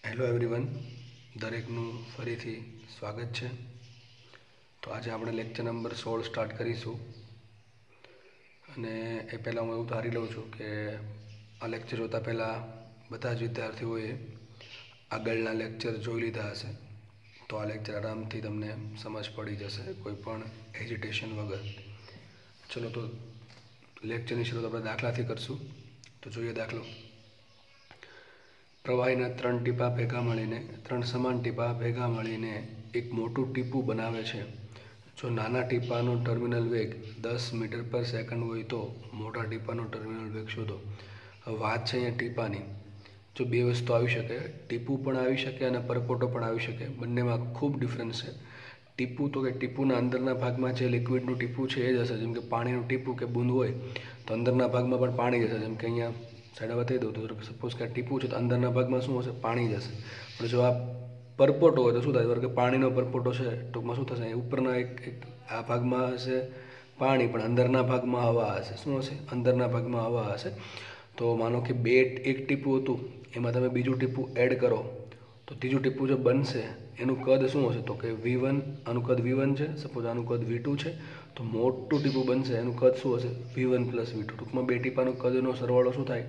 Hello everyone, દરેકનું ફરીથી સ્વાગત છે. તો આજે આપણે લેક્ચર નંબર 16 સ્ટાર્ટ કરીશું. અને એ પહેલાં હું એવું ધારી લઉં છું કે આ લેક્ચર જોતાં પહેલાં બધા જ વિદ્યાર્થીઓએ આગળના લેક્ચર જોઈ લીધા હશે. તો આ લેક્ચર આરામથી તમને સમજ પડી જશે, કોઈ પણ હેઝિટેશન વગર. ચલો, તો લેક્ચરની શરૂઆત આપણે દાખલાથી કરશું. તો જોઈએ દાખલો. પ્રવાહીના ત્રણ સમાન ટીપા ભેગા મળીને એક મોટું ટીપું બનાવે છે. જો નાના ટીપાનો ટર્મિનલ વેગ 10 મીટર પર સેકન્ડ હોય તો મોટા ટીપાનો ટર્મિનલ વેગ શોધો. હવે વાત છે અહીંયા ટીપાની. જો બે વસ્તુ આવી શકે, ટીપું પણ આવી શકે અને પરપોટો પણ આવી શકે. બંનેમાં ખૂબ ડિફરન્સ છે. ટીપું તો કે ટીપુના અંદરના ભાગમાં જે લિક્વિડનું ટીપું છે એ જ હશે. જેમ કે પાણીનું ટીપું કે બૂંદ હોય તો અંદરના ભાગમાં પણ પાણી જ હશે. જેમ કે અહીંયા સાઈડ બતાવી દઉં તો સપોઝ કે આ ટીપું છે તો અંદરના ભાગમાં શું હશે? પાણી જ હશે. પણ જો આ પરપોટો હોય તો શું થાય? કે પાણીનો પરપોટો છે, ટૂંકમાં શું થશે? ઉપરના એક આ ભાગમાં હશે પાણી, પણ અંદરના ભાગમાં હવા હશે. શું હશે? અંદરના ભાગમાં હવા હશે. તો માનો કે એક ટીપું હતું, એમાં તમે બીજું ટીપું એડ કરો તો ત્રીજું ટીપું જો બનશે એનું કદ શું હશે? તો કે V1. આનું કદ V1 છે, સપોઝ આનું કદ V2 છે. તો મોટું ટીપું બનશે એનું કદ શું હશે? V1 + V2. ટૂંકમાં બે ટીપાનું કદનો સરવાળો શું થાય?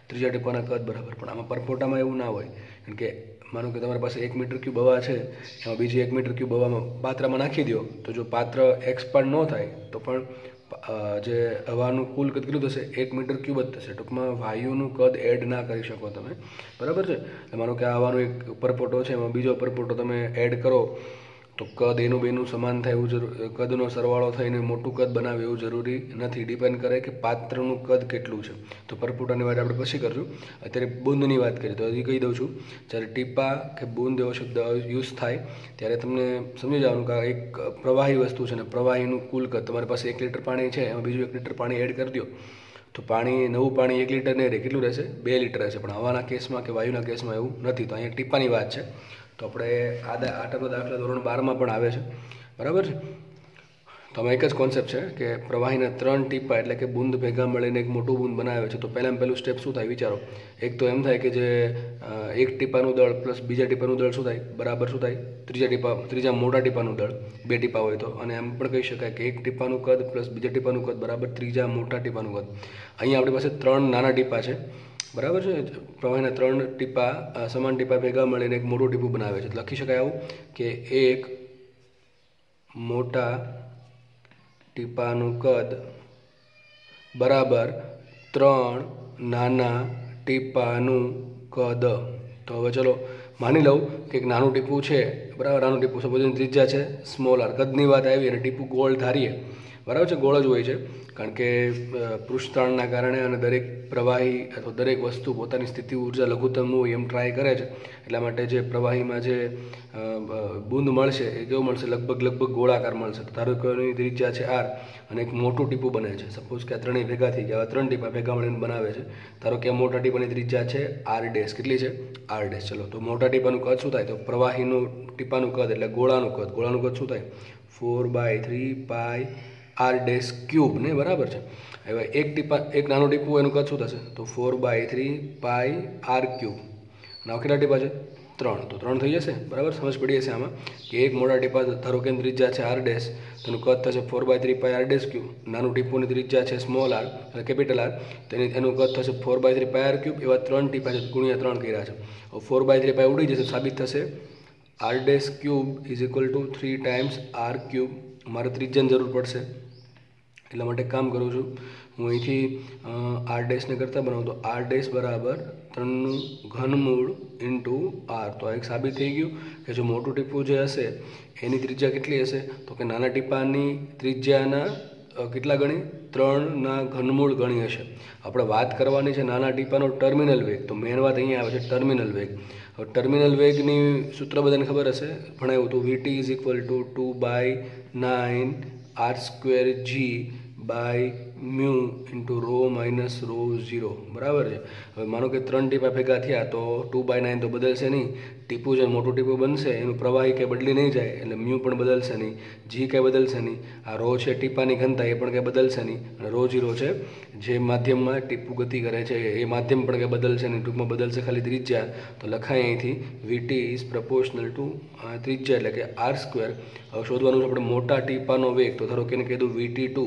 ત્રીજા ટીપાના કદ બરાબર. પણ આમાં પરપોટામાં એવું ના હોય. કારણ કે માનો કે તમારી પાસે 1 મીટર ક્યુબ હવા છે, એમાં બીજી 1 મીટર ક્યુબ હવામાં પાત્રમાં નાખી દો, તો જો પાત્ર એક્સપાન્ડ ન થાય તો પણ જે હવાનું કુલ કદ કેટલું થશે? 1 મીટર ક્યુબ જ થશે. ટૂંકમાં વાયુનું કદ એડ ના કરી શકો તમે, બરાબર છે. માનો કે આ હવાનો એક પરપોટો છે, એમાં બીજો પરપોટો તમે એડ કરો તો કદ એનું બેનું સમાન થાય એવું કદનો સરવાળો થઈને મોટું કદ બનાવે એવું જરૂરી નથી. ડિપેન્ડ કરે કે પાત્રનું કદ કેટલું છે. તો પરપોટાની વાત આપણે પછી કરશું. અત્યારે બૂંદની વાત કરીએ તો હજી કહી દઉં છું, જ્યારે ટીપા કે બૂંદ એવો શબ્દ યુઝ થાય ત્યારે તમને સમજી જવાનું કે એક પ્રવાહી વસ્તુ છે ને પ્રવાહીનું કુલ કદ. તમારી પાસે 1 લીટર પાણી છે, એમાં બીજું 1 લીટર પાણી એડ કરી દો તો નવું પાણી 1 લીટર નહીં રહે. કેટલું રહેશે? 2 લીટર રહેશે. પણ હવાના કેસમાં કે વાયુના કેસમાં એવું નથી. તો અહીંયા ટીપાની વાત છે. તો આપણે આ ટાઈપનો દાખલા ધોરણ 12માં પણ આવે છે, બરાબર છે. તો આમાં એક જ કોન્સેપ્ટ છે કે પ્રવાહીના 3 ટીપા એટલે કે બૂંદ ભેગા મળીને એક મોટું બૂંદ બનાવે છે. તો પહેલું સ્ટેપ શું થાય? વિચારો. એક તો એમ થાય કે જે એક ટીપાનું દળ પ્લસ બીજા ટીપાનું દળ શું થાય? બરાબર શું થાય? ત્રીજા મોટા ટીપાનું દળ. 2 ટીપા હોય તો. અને એમ પણ કહી શકાય કે એક ટીપાનું કદ પ્લસ બીજા ટીપાનું કદ બરાબર ત્રીજા મોટા ટીપાનું કદ. અહીંયા આપણી પાસે 3 નાના ટીપા છે, બરાબર છે. પ્રવાહીના 3 ટીપા સમાન ટીપા ભેગા મળીને એક મોટું ટીપું બનાવે છે. લખી શકાય આવું કે એક મોટા ટીપાનું કદ બરાબર 3 નાના ટીપાનું કદ. તો હવે ચલો માની લઉં કે એક નાનું ટીપું છે, બરાબર. નાનું ટીપું સપોઝ ત્રિજ્યા છે સ્મોલ r. કદની વાત આવી અને ટીપું ગોળ ધારીએ, બરાબર છે. ગોળ જ હોય છે, કારણ કે પૃષ્ઠતાણના કારણે અને દરેક પ્રવાહી અથવા દરેક વસ્તુ પોતાની સ્થિતિ ઉર્જા લઘુત્તમ હોય એમ ટ્રાય કરે છે. એટલા માટે જે પ્રવાહીમાં જે બૂંદ મળશે એ કેવું મળશે? લગભગ ગોળાકાર મળશે. ધારો કે એની ત્રિજ્યા છે r અને એક મોટું ટીપું બને છે. સપોઝ કે આ ત્રણેય ભેગા થઈ ગયા, 3 ટીપા ભેગા મળીને બનાવે છે. ધારો કે આ મોટા ટીપાની ત્રિજ્યા છે r'. કેટલી છે? r'. ચલો, તો મોટા ટીપાનું કદ શું થાય? તો પ્રવાહીનું ટીપાનું કદ એટલે ગોળાનું કદ શું થાય? 4/3 πr'³ ને, બરાબર છે. હવે એક નાનું ટીપું એનું કદ શું થશે? તો 4/3 πr3. અને કેટલા ટીપા છે? 3. તો 3 થઈ જશે, બરાબર. સમજ પડી હશે આમાં કે એક મોટા ટીપા ધારો કે ત્રિજ્યા છે r', તેનું કદ થશે 4/3 πr'³. નાનું ટીપુની ત્રિજ્યા છે સ્મોલ r એટલે કેપિટલ R, એનું કદ થશે 4/3 πr3. એવા 3 ટીપા છે, ગુણ્યા 3 કર્યા છે. 4/3 π ઉડી જશે, સાબિત થશે r'³ = 3 ટાઈમ્સ r³. મારે ત્રિજ્યાની જરૂર પડશે એટલા માટે કામ કરું છું હું અહીંથી r' ને કરતાં બનાવું તો r' બરાબર 3નું ઘનમૂળ ઇન્ટુ r. તો આ એક સાબિત થઈ ગયું કે જો મોટું ટીપું જે હશે એની ત્રિજ્યા કેટલી હશે? તો કે નાના ટીપાની ત્રિજ્યાના કેટલા ગણી? 3ના ઘનમૂળ ગણી હશે. આપણે વાત કરવાની છે નાના ટીપાનો ટર્મિનલ વેગ. તો મેન વાત અહીંયા આવે છે ટર્મિનલ વેગ. હવે ટર્મિનલ વેગની સૂત્ર બધાને ખબર હશે, ભણાવ્યું હતું. VT = 2/9 r²g/m². Mu into rho minus rho 0 બરાબર છે. હવે માનો કે 3 ટીપા ભેગા થયા તો 2/9 તો બદલશે નહીં. ટીપું જે મોટું ટીપું બનશે એનું પ્રવાહી કંઈ બદલી નહીં જાય એટલે મ્યુ પણ બદલશે નહીં, જી કંઈ બદલશે નહીં. આ રો છે ટીપાની ઘનતા એ પણ કંઈ બદલશે નહીં. અને રો 0 છે જે માધ્યમમાં ટીપું ગતિ કરે છે એ માધ્યમ પણ કંઈ બદલશે નહીં. ટૂંકમાં બદલશે ખાલી ત્રિજ્યા. તો લખાય અહીંથી વીટી ઇઝ પ્રપોર્શનલ ટુ ત્રિજ્યા એટલે કે r². હવે શોધવાનું છે આપણે મોટા ટીપાનો વેગ. તો ધારો કે એને કહી દઉં VT2,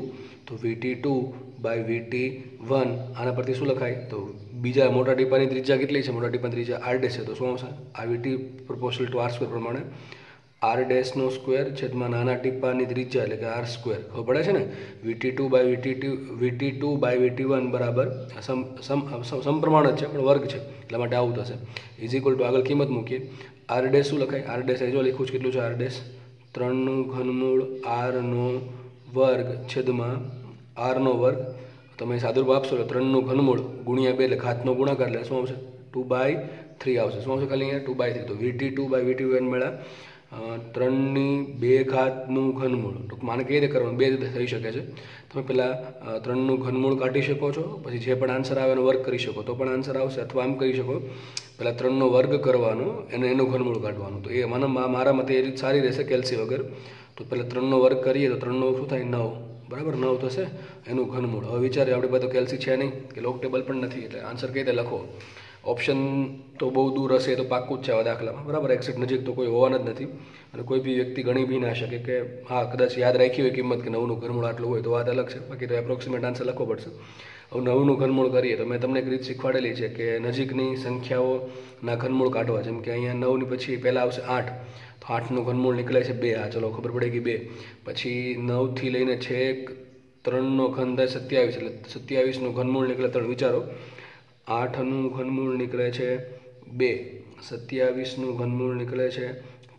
તો VT2/VT1 આના પરથી શું લખાય? તો બીજા મોટા ટીપાની ત્રિજ્યા કેટલી છે? મોટા ટીપાની ત્રિજ્યા r' છે. તો શું આવશે? આ VT પ્રપોર્શનલ ટુ r² પ્રમાણે r' છેદમાં નાના ટીપાની ત્રિજ્યા એટલે કે r². ખબર પડે છે ને? VT2/VT1 બરાબર સમપ્રમાણ જ છે પણ વર્ગ છે એટલા માટે આવું થશે. ઇઝ ઇક્વલ ટુ આગળ કિંમત મૂકીએ. r' શું લખાય? r' જો લખ્યું છે કેટલું છે? r' 3 r² છેદમાં r². તમે સાદુરૂપ આપશો એટલે 3 ગુણ્યા 2 એટલે ઘાતનો ગુણાકાર એટલે શું આવશે? 2/3 આવશે. શું આવશે ખાલી અહીંયા? 2/3. તો VT2/VT1 મળ્યા 3/2 ટૂંકમાં આને કઈ રીતે કરવાનું? બે રીતે થઈ શકે છે. તમે પહેલાં 3 કાઢી શકો છો, પછી જે પણ આન્સર આવે એનો વર્ગ કરી શકો તો પણ આન્સર આવશે. અથવા આમ કરી શકો, પહેલાં 3નો વર્ગ કરવાનો અને એનું ઘનમૂળ કાઢવાનું. તો એ મારા મતે એ રીત સારી રહેશે કેલ્સી વગર. તો પહેલાં 3નો વર્ગ કરીએ તો 3 શું થાય? 9 બરાબર. 9 થશે એનું ઘનમૂળ. હવે વિચારે આપણી પાસે તો કેલ્સી છે નહીં કે લોગ ટેબલ પણ નથી એટલે આન્સર કઈ રીતે લખો? ઓપ્શન તો બહુ દૂર હશે તો પાક્કું જ છે આવા દાખલામાં બરાબર. એક્ઝેક્ટ નજીક તો કોઈ હોવાના જ નથી. અને કોઈ બી વ્યક્તિ ગણી બી ના શકે કે હા કદાચ યાદ રાખી હોય કિંમત કે 9નું ઘનમૂળ આટલું હોય તો વાત અલગ છે. બાકી તો એપ્રોક્સિમેટ આન્સર લખવો પડશે. હવે 9નું ઘનમૂળ કરીએ તો મેં તમને એક રીત શીખવાડેલી છે કે નજીકની સંખ્યાઓના ઘનમૂળ કાઢવા. જેમ કે અહીંયા 9ની પછી પહેલાં આવશે 8, તો 8નું ઘનમૂળ નીકળે છે 2. હા ચલો ખબર પડે કે 2. પછી 9થી લઈને છેક 3નો ઘન થાય 27 એટલે 27નું ઘનમૂળ નીકળે 3. વિચારો 8નું ઘનમૂળ નીકળે છે 2, 27નું ઘનમૂળ નીકળે છે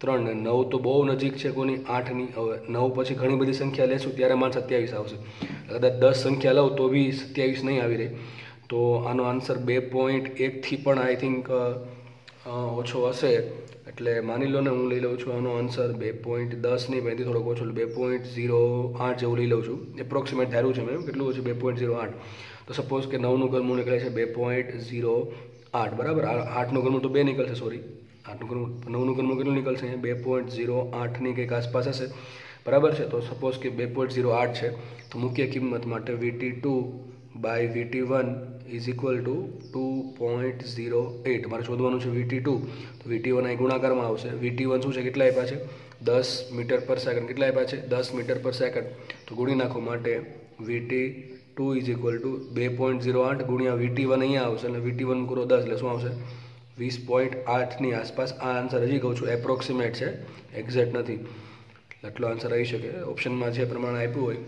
3 ને 9 તો બહુ નજીક છે કોની? 8ની. હવે 9 પછી ઘણી બધી સંખ્યા લેશું ત્યારે માન 27 આવશે. કદાચ 10 સંખ્યા લઉં તો બી 27 નહીં આવી રહી. તો આનો આન્સર 2.1થી પણ આઈ થિંક ઓછો હશે. એટલે માની લો ને હું લઈ લઉં છું આનો આન્સર 2.10 નહીં પણ થોડોક ઓછો 2.08 જેવું લઈ લઉં છું. એપ્રોક્સિમેટ ધાર્યું છે મેં. કેટલું છે? 2.08. તો સપોઝ કે 9નું ઘનમૂળ નીકળે છે 2.08 બરાબર. 8નું ઘનમૂળ તો 2 નીકળશે, સોરી 9નું ઘનમૂળ કેટલું નીકળશે? 2.08ની કંઈક આસપાસ હશે બરાબર છે. તો સપોઝ કે 2.08 છે તો મુખ્ય કિંમત માટે VT2/VT1 ઇઝ ઇક્વલ ટુ 2.08. મારે શોધવાનું છે VT2. તો VT1 અહીં ગુણાકારમાં આવશે. VT1 શું છે? કેટલા આપ્યા છે? 10 મીટર પર સેકન્ડ. કેટલા આપ્યા છે? 10 મીટર પર સેકન્ડ. તો ગુણી નાખો માટે VT2 ઇઝ ઇક્વલ ટુ 2.08 ગુણ્યા VT1 અહીંયા આવશે એટલે VT1 પૂરો 10 એટલે શું આવશે? 20.8ની આસપાસ. આ આન્સર હજી કહું છું એપ્રોક્સિમેટ છે, એક્ઝેક્ટ નથી. એટલો આન્સર આવી શકે. ઓપ્શનમાં જે પ્રમાણે આપ્યું હોય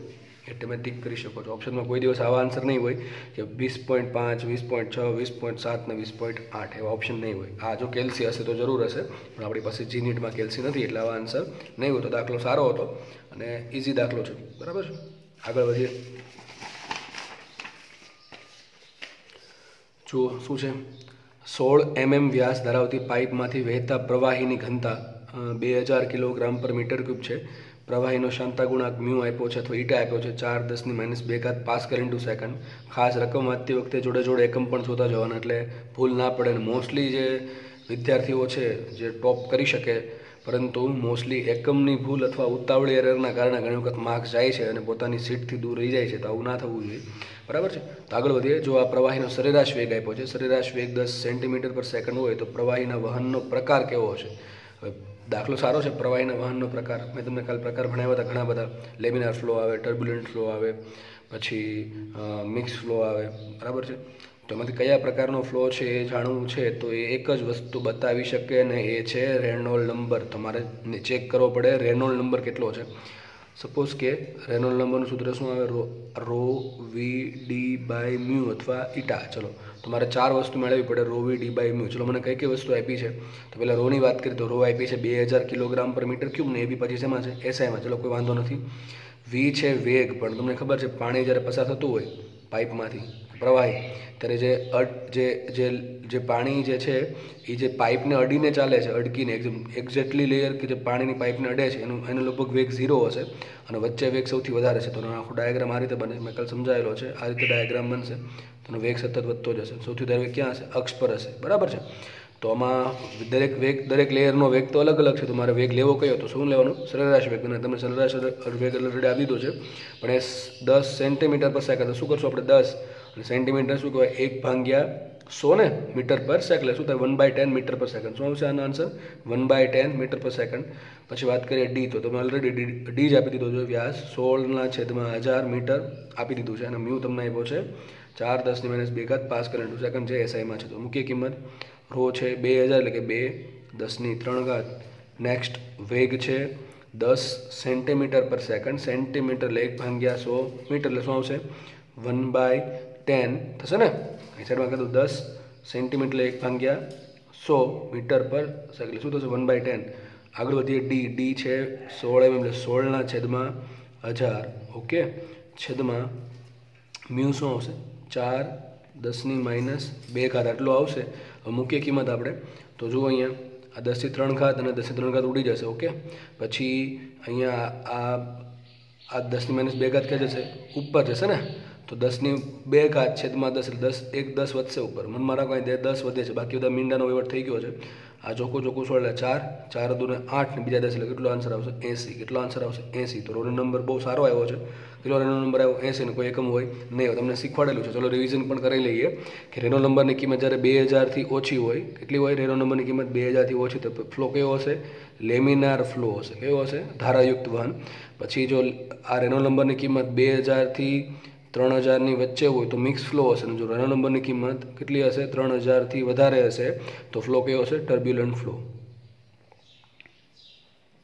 એ તમે ટીક કરી શકો છો. ઓપ્શનમાં કોઈ દિવસ આવા આન્સર નહીં હોય કે 20.5, 20.6, 20.7 ને 20.8 એવા ઓપ્શન નહીં હોય. આ જો કેલ્સી હશે તો જરૂર હશે પણ આપણી પાસે જીનીટમાં કેલ્સી નથી એટલે આવા આન્સર નહીં હોય. તો દાખલો સારો હતો અને ઇઝી દાખલો છે બરાબર છે. આગળ વધીએ. જુઓ શું છે? 16 mm વ્યાસ ધરાવતી પાઇપમાંથી વહેતા પ્રવાહીની ઘનતા 2000 કિલોગ્રામ પર મીટર ક્યુબ છે. પ્રવાહીનો શાંતા ગુણાંક મ્યુ આપ્યો છે અથવા ઈટા આપ્યો છે 4×10⁻²⁰ પાસ્કલ ઇન્ટુ સેકન્ડ. ખાસ રકમ વાંચતી વખતે જોડે જોડે એકમ પણ જોતા જવાના એટલે ભૂલ ના પડે. અને મોસ્ટલી જે વિદ્યાર્થીઓ છે જે ટોપ કરી શકે પરંતુ મોસ્ટલી એકમની ભૂલ અથવા ઉતાવળી એરરના કારણે ઘણી વખત માર્ક્સ જાય છે અને પોતાની સીટથી દૂર રહી જાય છે. તો આવું ના થવું જોઈએ બરાબર છે. તો આગળ વધીએ. જો આ પ્રવાહીનો સરેરાશ વેગ આપ્યો છે, સરેરાશ વેગ 10 સેન્ટીમીટર/સેકન્ડ હોય તો પ્રવાહીના વહનનો પ્રકાર કેવો હશે? હવે દાખલો સારો છે. પ્રવાહીના વહનનો પ્રકાર મેં તમને કાલ પ્રકાર ભણાવ્યા હતા ઘણા બધા. લેમિનાર ફ્લો આવે, ટર્બ્યુલન્ટ ફ્લો આવે, પછી મિક્સ ફ્લો આવે બરાબર છે. તો એમાંથી કયા પ્રકારનો ફ્લો છે એ જાણવું છે તો એ એક જ વસ્તુ બતાવી શકે અને એ છે રેનોલ્ડ નંબર. તમારે ચેક કરવો પડે રેનોલ્ડ નંબર કેટલો છે. સપોઝ કે રેનોલ્ડ નંબરનું સૂત્ર શું આવે? રો V/d/μ અથવા ઈટા. ચલો તમારે 4 વસ્તુ મેળવવી પડે રો V/d/μ. ચલો મને કઈ વસ્તુ આપી છે તો પહેલાં રોની વાત કરીએ તો રો આપી છે 2000 કિલોગ્રામ પર મીટર ક્યુબ ને એ બી પછી શેમાં છે? SIમાં. ચલો કોઈ વાંધો નથી. V છે વેગ, પણ તમને ખબર છે પાણી જ્યારે પસાર થતું હોય પાઇપમાંથી પ્રવાહી, ત્યારે જે પાણી જે છે એ જે પાઇપને અડીને ચાલે છે, અડકીને એકદમ એક્ઝેક્ટલી લેયર કે જે પાણીની પાઇપને અડે છે એનો લગભગ વેગ 0 હશે અને વચ્ચે વેગ સૌથી વધારે છે. તો આખો ડાયાગ્રામ આ રીતે બને, મેં કાલ સમજાયેલો છે. આ રીતે ડાયાગ્રામ બનશે તો વેગ સતત વધતો જશે. સૌથી વધારે વેગ ક્યાં હશે? અક્ષ પર હશે. બરાબર છે. તો આમાં દરેક લેયરનો વેગ તો અલગ અલગ છે. તો મારે વેગ લેવો કયો? તો શું લેવાનું? સરેરાશ વેગ. અને તમે સરેરાશ વેગ ઓલરેડી આપી દીધો છે, પણ એ 10 સેન્ટીમીટર પર સેકન્ડ. શું કરશું આપણે? 10 અને સેન્ટીમીટર શું કહેવાય? 1/100 ને મીટર પર સેકન્ડ. શું થાય? 1/10 મીટર પર સેકન્ડ. શું આવશે આનો આન્સર? 1/10 મીટર પર સેકન્ડ. પછી વાત કરીએ ડી, તો તમે ઓલરેડી ડી જ આપી દીધો છે. વ્યાસ 16/1000 મીટર આપી દીધું છે. અને મ્યુ તમને આપ્યો છે 4 × 10⁻² પાસ્કલ × સેકન્ડ, જે એસઆઈમાં છે. તો મુખ્ય કિંમત રો છે 2000 એટલે કે 2×10⁻³ નેક્સ્ટ વેગ છે 10 સેન્ટીમીટર પર સેકન્ડ. સેન્ટીમીટર એટલે 1/100 મીટર એટલે શું આવશે? 1/10 થશે ને. અહીં સાઈડમાં કીધું 10 સેન્ટીમીટર એટલે 1/100 મીટર પર સેકન્ડ એટલે શું થશે? 1/10. આગળ વધીએ ડી છે 16 mm એટલે 16/1000. ઓકે, છેદમાં મ્યુ શું આવશે? 4×10⁻². આટલું આવશે. હવે મુખ્ય કિંમત આપણે તો જુઓ અહીંયા આ 10⁻³ અને 10⁻³ ઉડી જશે. ઓકે, પછી અહીંયા આ 10⁻²? ક્યાં જશે? ઉપર જશે ને. તો 10⁻² છેદમાં 10 એટલે 10 એક 10 વધશે ઉપર. મનમાં રાખો અહીં 10 વધે છે, બાકી બધા મીંડાનો વહીવટ થઈ ગયો છે. આ ચોખ્ખું 16 એટલે 4 × 2 = 8 ને બીજા 10 એટલે કેટલો આન્સર આવશે? 80. કેટલો આન્સર આવશે? 80. તો રોનો નંબર બહુ સારો આવ્યો છે. કેટલો રેનો નંબર આવ્યો? 80 ને કોઈ એકમ હોય નહીં. તમને શીખવાડેલું છે. ચલો રિવિઝન પણ કરી લઈએ કે રેનો નંબરની કિંમત જ્યારે 2000થી ઓછી હોય, કેટલી હોય? રેનો નંબરની કિંમત 2000થી ઓછી, તો ફ્લો કેવો હશે? લેમિનાર ફ્લો હશે. કેવો હશે? ધારાયુક્ત વહન. પછી જો આ રેનો નંબરની કિંમત 2000થી 3000ની વચ્ચે હોય તો મિક્સ ફ્લો હશે. અને જો રેનો નંબરની કિંમત કેટલી હશે? 3000થી વધારે હશે તો ફ્લો કેવો હશે? Turbulent flow.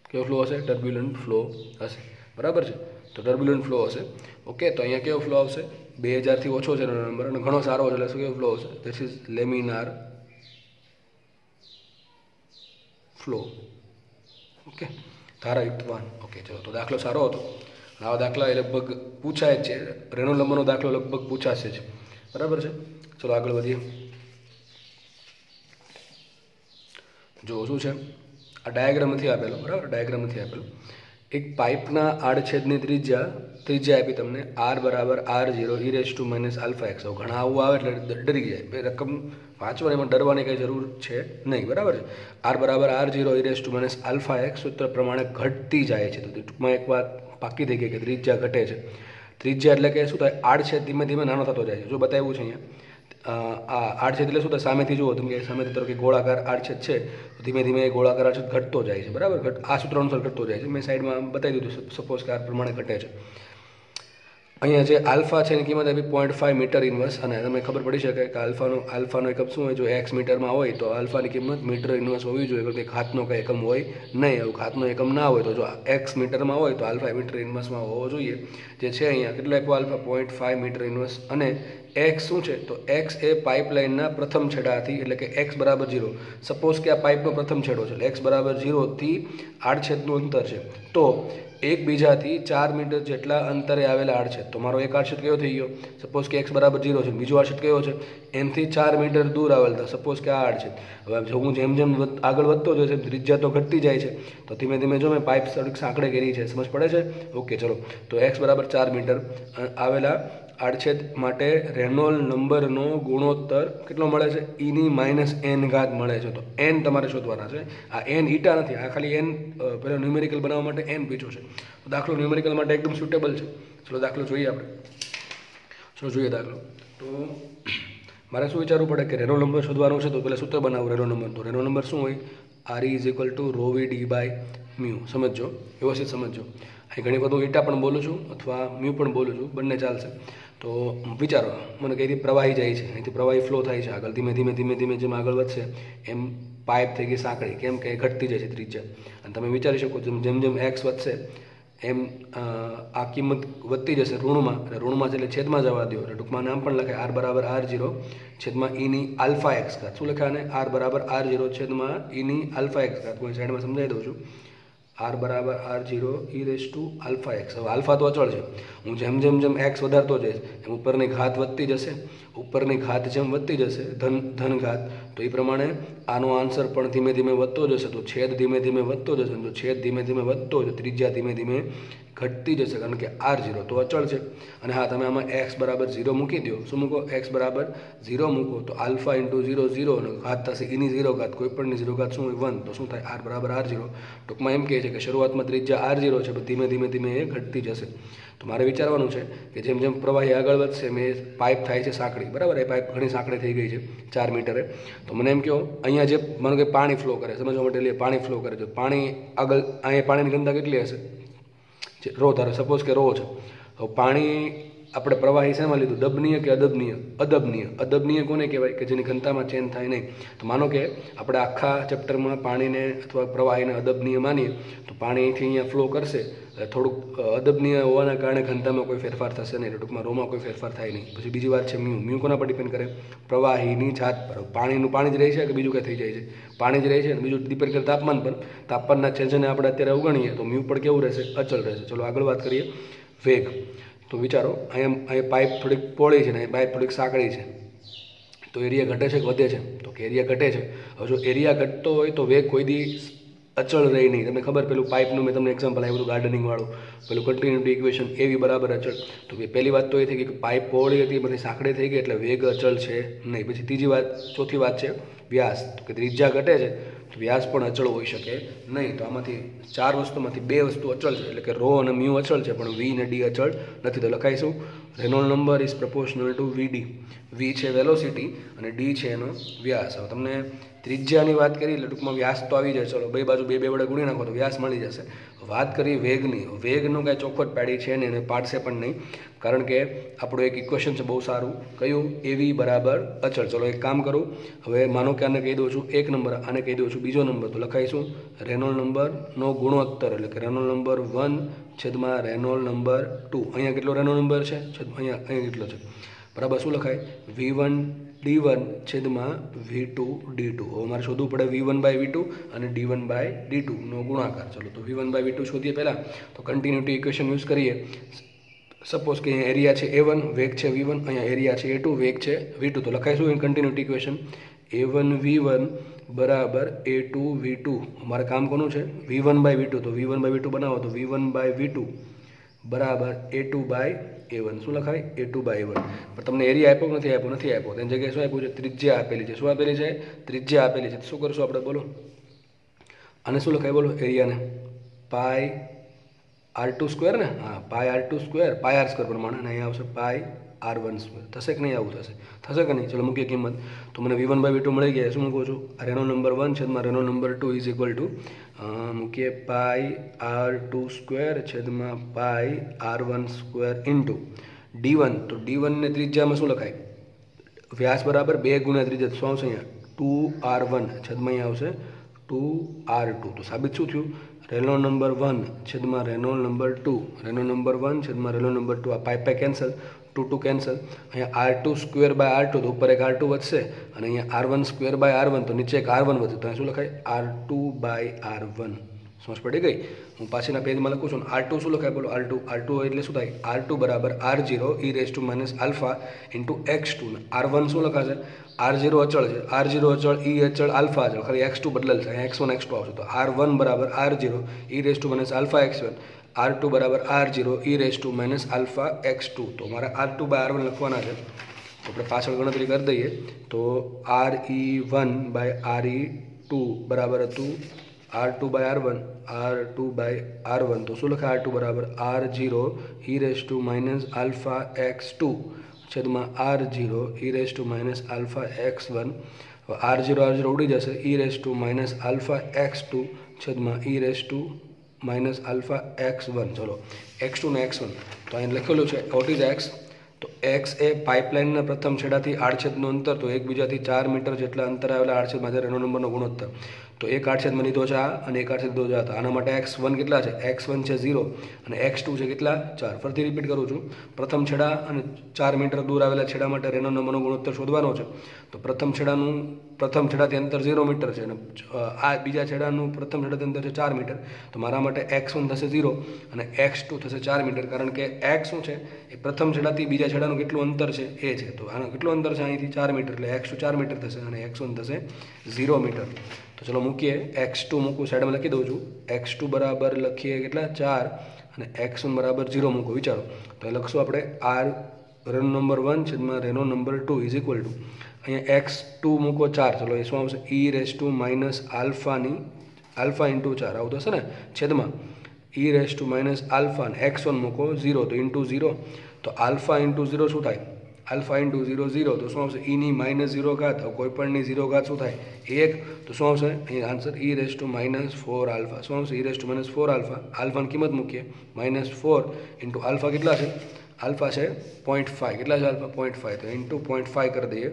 કેવો ફ્લો હશે? ટર્બ્યુલન્ટ ફ્લો હશે. બરાબર છે. તો ટર્બ્યુલન્ટ ફ્લો હશે. ઓકે, તો અહીંયા કેવો ફ્લો આવશે? 2000થી ઓછો છે એનો નંબર અને ઘણો સારો છે એટલે શું કેવો ફ્લો હશે? This is laminar flow. Okay, ધારાયુક્ત વહન. ઓકે, ચલો તો દાખલો સારો હતો. આવા દાખલા એ લગભગ પૂછાય જ છે. રેનો નંબરનો દાખલો લગભગ પૂછાશે જ. બરાબર છે. ચલો આગળ વધીએ. જો શું છે, આ ડાયાગ્રામ નથી આપેલો. બરાબર, ડાયાગ્રામ નથી આપેલો. એક પાઇપના આડછેદની ત્રિજ્યા આપી તમને r = r0 e⁻⁴ x. ઘણા આવું આવે એટલે ડરી જાય. રકમ વાંચવાની, એમાં ડરવાની કંઈ જરૂર છે નહીં. બરાબર છે. r = r0 e⁻⁴x સૂત્ર પ્રમાણે ઘટતી જાય છે. તો ટૂંકમાં એક વાત પાકી થઈ ગઈ કે ત્રિજ્યા ઘટે છે. ત્રિજ્યા એટલે કે શું થાય? આડછેદ ધીમે ધીમે નાનો થતો જાય છે. જો બતાવ્યું છે અહીંયા, આ આડછેદ એટલે શું થાય? સામેથી જુઓ તમે કે સામેથી તરફ કે ગોળાકાર આડછેદ છે, તો ધીમે ધીમે એ ગોળાકાર આડછેદ ઘટતો જાય છે. બરાબર, આ સૂત્ર અનુસાર ઘટતો જાય છે. મેં સાઈડમાં બતાવી દીધું. સપોઝ કે આ પ્રમાણે ઘટે છે. અહીંયા જે આલ્ફા છે એની કિંમત આપી 0.5 મીટર ઇન્વર્સ. અને તમને ખબર પડી શકે કે આલ્ફાનો એકમ શું હોય? જો એક્સ મીટરમાં હોય તો આલ્ફાની કિંમત મીટર ઇન્વર્સ હોવી જોઈએ. કંઈક હાથનો કંઈ એકમ હોય નહીં. એવું હાથનો એકમ ના હોય તો જો એક્સ મીટરમાં હોય તો આલ્ફા મીટર ઇન્વર્સમાં હોવો જોઈએ. જે છે અહીંયા કેટલો આપ્યો? Alpha 0.5 metre inverse. અને એક્સ શું છે? તો એક્સ એ પાઇપલાઇનના પ્રથમ છેડાથી, એટલે કે એક્સ = 0. સપોઝ કે આ પાઇપનો પ્રથમ છેડો છે એટલે એક્સ = 0થી આડછેદનું અંતર છે. તો એકબીજાથી 4 મીટર જેટલા અંતરે આવેલા આડછેદ. તો મારો એક આડછેદ કયો થઈ ગયો? સપોઝ કે એક્સ = 0 છે. બીજો આડછેદ કયો છે? એનથી 4 મીટર દૂર આવેલા. સપોઝ કે આ આડછેદ. હવે હું જેમ આગળ વધતો જશે ત્રિજ્યા તો ઘટતી જાય છે. તો ધીમે ધીમે જો મેં પાઇપ થોડીક સાંકડે કરી છે. સમજ પડે છે? ઓકે, ચલો. તો એક્સ = 4 મીટર આવેલા આડછેદ માટે રેનોલ્ડ નંબરનો ગુણોત્તર કેટલો મળે છે? e⁻n મળે છે. તો n તમારે શોધવાના છે. આ n ઈટા નથી, આ ખાલી n પેલો ન્યુમેરિકલ બનાવવા માટે n પૂછ્યો છે. તો દાખલો ન્યુમેરિકલ માટે એકદમ સુટેબલ છે. ચલો દાખલો જોઈએ આપણે. ચલો જોઈએ દાખલો. તો મારે શું વિચારવું પડે કે રેનો નંબર શોધવાનો છે, તો પહેલાં સૂત્ર બનાવું રેનો નંબર. તો રેનો નંબર શું હોય? re = ρv/μ. સમજો, વ્યવસ્થિત સમજો. અહીં ઘણી વખત હું ઈટા પણ બોલું છું અથવા મ્યુ પણ બોલું છું, બંને ચાલશે. તો વિચારો, મને કઈથી પ્રવાહી જાય છે, અહીંથી પ્રવાહી ફ્લો થાય છે આગળ. ધીમે ધીમે જેમ આગળ વધશે એમ પાઇપ થઈ ગઈ સાંકડી. કેમ કે ઘટતી જાય છે ત્રિજ્યા. અને તમે વિચારી શકો જેમ એક્સ વધશે એમ આ કિંમત વધતી જશે ઋણમાં. અને ઋણમાં છે એટલે છેદમાં જવા દો. એટલે ટૂંકમાં નામ પણ લખાય r = r0 છેદમાં e⁻⁴x. શું લખાય? આને r = r0 છેદમાં e⁻⁴x. કોઈ સાઈડમાં સમજાવી દઉં છું. આર બરાબર R0 e raise to alpha x. હવે આલ્ફા તો અચળ છે, હું જેમ જેમ જેમ એક્સ વધારતો જઈશ એમ ઉપરની ઘાત વધતી જશે, ઉપરની ઘાત જેમ વધતી જશે ધન ઘાત, તો એ પ્રમાણે આનો આન્સર પણ ધીમે ધીમે વધતો જશે. તો છેદ ધીમે ધીમે વધતો જશે, તો છેદ ધીમે ધીમે વધતો જશે, ત્રિજ્યા ધીમે ધીમે ઘટતી જશે, કારણ કે R0 તો અચળ છે. અને હા, તમે આમાં એક્સ બરાબર 0 મૂકી દો. શું મૂકો? એક્સ બરાબર 0 મૂકો તો આલ્ફા ઇન્ટુ 0 0 અને ઘાત થશે એની 0 ઘાત, કોઈ પણની 0 ઘાત શું હોય? 1. તો શું થાય? આર બરાબર R0. ટૂંકમાં એમ કહે છે કે શરૂઆતમાં ત્રિજ્યા R0 છે, પણ ધીમે ધીમે ધીમે એ ઘટતી જશે. તો મારે વિચારવાનું છે કે જેમ જેમ પ્રવાહી આગળ વધશે, મેં પાઇપ થાય છે સાંકડી, બરાબર, એ પાઇપ ઘણી સાંકડી થઈ ગઈ છે 4 મીટરે. તો મને એમ કહો, અહીંયા જે માનો કે પાણી ફ્લો કરે, સમજવા માટે લઈએ, પાણી ફ્લો કરે છે, પાણી આગળ, અહીંયા પાણીની ઘનતા કેટલી હશે? રો, ધારો સપોઝ કે રો છે, તો પાણી આપણે પ્રવાહી શેમાં લીધું? દબનીય કે અદબનીય? અદબનીય. અદબનીય કોને કહેવાય? કે જેની ઘનતામાં ચેન્જ થાય નહીં. તો માનો કે આપણે આખા ચેપ્ટરમાં પાણીને અથવા પ્રવાહીને અદબનીય માનીએ, તો પાણી અહીંથી અહીંયા ફ્લો કરશે, થોડુંક અદબનીય હોવાના કારણે ઘનતામાં કોઈ ફેરફાર થશે નહીં, ટૂંકમાં રોમાં કોઈ ફેરફાર થાય નહીં. પછી બીજી વાત છે મ્યુ. મ્યુ કોના પર ડિપેન્ડ કરે? પ્રવાહીની જાત પર. પાણીનું પાણી જ રહે છે કે બીજું કંઈ થઈ જાય છે? પાણી જ રહે છે. અને બીજું ડિપેન્ડ કરે તાપમાન પર. તાપમાનના ચેન્જને આપણે અત્યારે અવગણીએ તો મ્યુ પણ કેવું રહેશે? અચળ રહેશે. ચલો આગળ વાત કરીએ વેગ. તો વિચારો, અહીંયા પાઇપ થોડીક પહોળી છે ને અહીં પાઇપ થોડીક સાંકડી છે, તો એરિયા ઘટે છે કે વધે છે? તો કે એરિયા ઘટે છે. હવે જો એરિયા ઘટતો હોય તો વેગ કોઈ દી અચળ રહે નહીં. તમને ખબર, પેલું પાઇપનું મેં તમને એક્ઝામ્પલ આપ્યું હતું ગાર્ડનિંગવાળું, પેલું કન્ટિન્યુટી ઇક્વેશન, એવી બરાબર અચળ. તો પહેલી વાત તો એ થઈ ગઈ કે પાઇપ પહોળી હતી, બધી સાંકડી થઈ ગઈ, એટલે વેગ અચળ છે નહીં. પછી ત્રીજી વાત, ચોથી વાત છે વ્યાસ. તો કે ત્રિજ્યા ઘટે છે તો વ્યાસ પણ અચળ હોઈ શકે નહીં. તો આમાંથી 4 વસ્તુમાંથી 2 વસ્તુ અચળ છે, એટલે કે રો અને મ્યુ અચળ છે, પણ વી અને ડી અચળ નથી. તો લખાઈશું રેનોલ્ડ નંબર ઇઝ પ્રપોર્શનલ ટુ વીડી. વી છે વેલોસિટી અને ડી છે એનો વ્યાસ. હવે તમને ત્રિજ્યાની વાત કરી એટલે ટૂંકમાં વ્યાસ તો આવી જાય. ચલો બે બાજુ બે વડે ગુણી નાખો તો વ્યાસ મળી જશે. વાત કરીએ વેગની. વેગનું કાંઈ ચોખવટ પાડી છે ને એને પાડશે પણ નહીં, કારણ કે આપણું એક ઇક્વેશન છે બહુ સારું, કયું? એવી બરાબર અચળ. ચલો એક કામ કરું, હવે માનો કે આને કહી દઉં છું 1 નંબર, આને કહી દઉં છું 2જો નંબર, તો લખાઈશું રેનોલ્ડ નંબરનો ગુણોત્તર, એટલે કે રેનોલ્ડ નંબર 1 છેદમાં રેનોલ્ડ નંબર 2. અહીંયા કેટલો રેનોલ્ડ નંબર છે? અહીંયા કેટલો છે? બરાબર. શું લખાય? V1 D1 છેદમાં V2 D2. હવે મારે શોધવું પડે V1 બાય V2 અને D1 બાય D2 નો ગુણાકાર. ચલો તો V1 બાય V2 શોધીએ. પહેલાં તો કન્ટિન્યુટી ઇક્વેશન યુઝ કરીએ. સપોઝ કે અહીંયા એરિયા છે A1, વેગ છે V1, અહીંયા એરિયા છે A2, વેગ છે V2. તો લખાઈશું એ કન્ટિન્યુટી ઇક્વેશન A1 V1 બરાબર A2 V2. મારે કામ કોનું છે? V1 by V2. તો V1 બાય V2 બનાવો તો V1 બાય V2 બરાબર A2 બાય A1. શું લખાય? A2 by A1. પણ તમને એરિયા આપ્યો નથી આપ્યો? નથી આપ્યો. તેની જગ્યાએ શું આપ્યું છે? ત્રિજ્યા આપેલી છે. શું આપેલી છે? ત્રિજ્યા આપેલી છે. શું કરશું આપણે? બોલો, આને શું લખાય? બોલો એરિયાને પાઈ R2² ને? હા, પાઈ R2², પાઈ R² પ્રમાણે, અને અહીંયા આવશે પાઈ R1². થશે કે નહીં? આવું થશે. થશે કે નહીં? ચલો મૂકીએ કિંમત. તો મને V1 બાય V2 મળી ગયા. શું મૂકું છું? રેનોલ્ડ નંબર 1 છેદમાં રેનોલ્ડ નંબર 2 ઇઝ ઇક્વલ ટુ મૂકીએ પાઈ R2² છેદમાં પાઈ R1² ઇન્ટુ D1. તો D1 ને ત્રિજ્યામાં શું લખાય? વ્યાસ બરાબર 2 ગુણ્યા ત્રિજ્યા. શું આવશે અહીંયા? 2R1 છેદમાં અહીંયા આવશે 2R2. તો સાબિત શું થયું? રેનોલ્ડ નંબર 1 છેદમાં રેનોલ્ડ નંબર 2, રેનોલ્ડ નંબર 1 છેદમાં રેનોલ્ડ નંબર 2. આ પાઈ કેન્સલ, 2 કેન્સલ. અહીંયા R2² બાય R2, તો ઉપર એક R2 વધશે, અને અહીંયા R1² બાય R1, તો નીચે એક R1 વધશે. તો અહીં શું લખાય? R2 by R1. સમજ પડી ગઈ? હું પાછળના પેજમાં લખું છું. R2 શું લખાય? બોલો R2 એટલે શું થાય? R2 બરાબર R0 e raise to minus alpha into x2. R1 શું લખાશે? R0 અચળ છે, R0 અચળ, E અચળ, આલ્ફા અચળ, ખાલી x2 બદલાશે, અહીંયા x1 x2 આવશે. તો R1 બરાબર R0 e raise to minus alpha x1, R2 બરાબર R0 e raise to minus alpha x2. તો મારે R2 બાય R1 લખવાના છે. તો આપણે પાછળ ગણતરી કરી દઈએ. તો RE1 બાય RE2 બરાબર હતું R2 by R1, R2 by R1. તો શું લખાય? R2 બરાબર R0 e raise to minus alpha x2 છેદમાં R0 e raise to minus alpha x1. R0 ઉડી જશે, e raise to minus alpha x2 છેદમાં e raise to minus alpha x1. ચલો x2 ને x1 તો અહીં લખેલું છે વોટ ઇઝ x? તો एक्स ए पाइपलाइन प्रथम छेड़ाथी आड़छेदનું અંતર તો એકબીજાથી 4 મીટર જેટલા અંતર આવેલા આડછેદમાં જ્યારે એનો નંબરનો ગુણોત્તર તો એક આડછેદમાં લીધો છે આ અને એક આડછેદ લીધો છે આ. આના માટે x1 કેટલા છે? x1 છે 0 અને x2 છે કેટલા? 4. ફરીથી રિપીટ કરું છું. પ્રથમ છેડા અને 4 મીટર દૂર આવેલા છેડા માટે રેનો નંબરનો ગુણોત્તર શોધવાનો છે. તો પ્રથમ છેડાથી અંતર 0 મીટર છે અને આ બીજા છેડાનું પ્રથમ છેડાથી અંતર છે 4 મીટર. તો મારા માટે x1 થશે 0 અને x2 થશે 4 મીટર, કારણ કે x શું છે એ પ્રથમ છેડાથી બીજા છેડાનું કેટલું અંતર છે એ છે. તો આનું કેટલું અંતર છે? અહીંથી 4 મીટર, એટલે x2 4 મીટર થશે અને x1 થશે 0 મીટર. તો ચલો મૂકીએ. x2 મૂકું, સાઈડમાં લખી દઉં છું. x2 બરાબર લખીએ કેટલા? 4 અને x1 બરાબર 0 મૂકો. વિચારો તો એ લખશું આપણે r રેનો નંબર 1 છેદમાં રેનો નંબર 2 ઇઝ ઇક્વલ ટુ અહીંયા x2 મૂકો 4. ચલો એ શું આવશે? e raise to minus alpha into 4 આવું થશે ને છેદમાં e raise to minus alpha અને x1 મૂકો 0 તો ઇન્ટુ 0. તો આલ્ફા ઇન્ટુ 0 શું થાય? આલ્ફા ઇન્ટુ 0 0 તો શું આવશે? ઈની માઇનસ 0 ઘાત. કોઈ પણની 0 ઘાત શું થાય? 1. તો શું આવશે અહીં answer? e raise to minus 4 alpha. શું આવશે? e raise to minus 4 alpha. આલ્ફાની કિંમત મૂકીએ માઇનસ 4 ઇન્ટુ આલ્ફા કેટલા છે? આલ્ફા છે 0.5. કેટલા છે આલ્ફા? 0.5. તો ઇન્ટુ 0.5 કરી દઈએ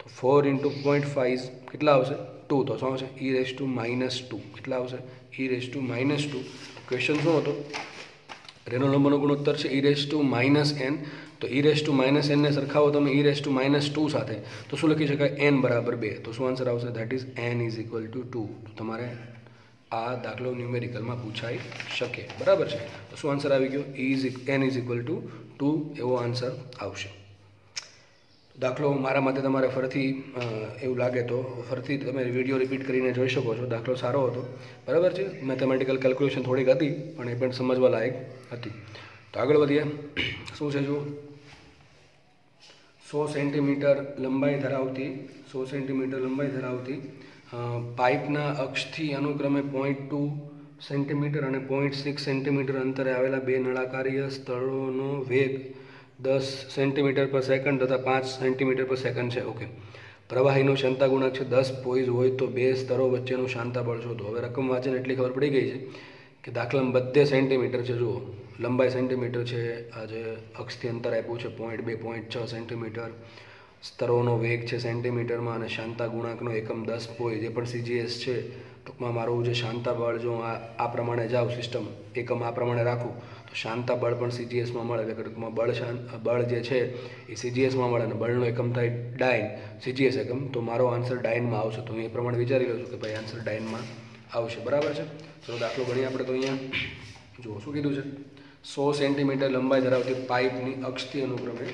તો 4 ઇન્ટુ 0.5 કેટલા આવશે? 2. તો શું આવશે? e raise to minus 2. કેટલા આવશે? e raise to minus 2. Question શું હતો? રેનો નંબરનો ગુણોત્તર છે e raise to minus n. તો e raise to minus n ને સરખાવો તમે e રેસ ટુ માઇનસ 2 સાથે તો શું લખી શકાય? n બરાબર 2. તો શું આન્સર આવશે? That is n is equal two 2. તો તમારે આ દાખલો ન્યુમેરિકલમાં પૂછાઈ શકે. બરાબર છે. તો શું આન્સર આવી ગયો? n ઇઝ ઇક્વલ ટુ 2 એવો આન્સર આવશે. દાખલો મારા માટે તમારે ફરીથી એવું લાગે તો ફરીથી તમે વિડીયો રિપીટ કરીને જોઈ શકો છો. દાખલો સારો હતો. બરાબર છે. મેથેમેટિકલ કેલ્ક્યુલેશન થોડીક હતી પણ એ પણ સમજવા લાયક હતી. તો આગળ વધીએ. શું છે જો 100 સેન્ટીમીટર લંબાઈ ધરાવતી પાઇપના અક્ષથી અનુક્રમે 0.2 સેન્ટીમીટર અને 0.6 સેન્ટીમીટર અંતરે આવેલા બે નળાકારીય સ્થળોનો વેગ 10 સેન્ટીમીટર પર સેકન્ડ તથા 5 સેન્ટીમીટર પર સેકન્ડ છે. ઓકે. પ્રવાહીનો શાંતા ગુણાંક છે 10 પોઈઝ હોય તો બે સ્તરો વચ્ચેનું શાંતા બળ શોધો. હવે રકમ વાંચીને એટલી ખબર પડી ગઈ છે કે દાખલામાં બધે સેન્ટીમીટર છે. જુઓ લંબાઈ સેન્ટીમીટર છે, આ જે અક્ષથી અંતર આપ્યું છે 0.2 0.6 સેન્ટીમીટર, સ્તરોનો વેગ છે સેન્ટીમીટરમાં અને શાંતા ગુણાંકનો એકમ 10 પોઈઝ, એ પણ CGS છે. ટૂંકમાં મારું જે શાંતા બળ જો આ પ્રમાણે જાઉં સિસ્ટમ એકમ આ પ્રમાણે રાખું તો શાંતા બળ પણ CGSમાં મળે. એટલે ટૂંકમાં બળ જે છે એ CGSમાં મળે અને બળનો એકમ થાય ડાયન, CGS એકમ. તો મારો આન્સર ડાયનમાં આવશે. તો હું એ પ્રમાણે વિચારી લઉં છું કે ભાઈ આન્સર ડાયનમાં આવશે. બરાબર છે. ચલો દાખલો ગણીએ આપણે. તો અહીંયા જુઓ શું કીધું છે? 100 સેન્ટીમીટર લંબાઈ ધરાવતી પાઇપની અક્ષથી અનુક્રમે.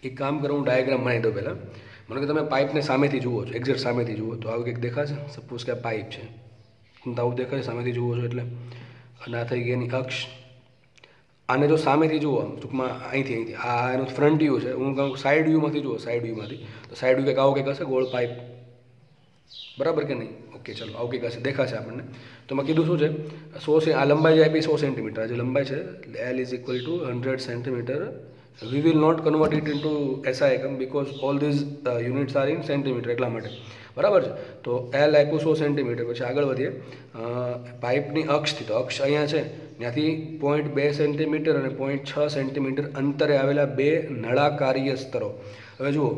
એક કામ કરો, હું ડાયાગ્રામ બનાવી દઉં પહેલાં. મને કે તમે પાઇપને સામેથી જુઓ છો, એક્ઝેક્ટ સામેથી જુઓ તો આવું કંઈક દેખાશે. સપોઝ કે આ પાઇપ છે, હું તો આવું દેખાય સામેથી જુઓ છો એટલે. અને આ થઈ ગઈ એની અક્ષ. આને જો સામેથી જુઓ ટૂંકમાં અહીંથી આ એનો ફ્રન્ટ વ્યૂ છે. હું કહું સાઈડ વ્યૂમાંથી જુઓ, સાઈડ વ્યૂમાંથી તો સાઈડ વ્યૂ કંઈક આવું કંઈક હશે, ગોળ પાઇપ. બરાબર કે નહીં? ઓકે ચલો આવું કંઈક હશે, દેખાશે આપણને. તો મેં કીધું શું છે 100 આ લંબાઈ જે આપી 100 સેન્ટીમીટર. આ જે લંબાઈ છે L is equal two 100 centimetre. We will not convert it into SI એકમ because all these units are in centimeter એટલા માટે. બરાબર છે. તો L આપ્યું 100 સેન્ટીમીટર. પછી આગળ વધીએ પાઇપની અક્ષથી. તો અક્ષ અહીંયા છે, ત્યાંથી 0.2 સેન્ટીમીટર અને 0.6 સેન્ટીમીટર અંતરે આવેલા બે નળાકારીય સ્તરો. હવે જુઓ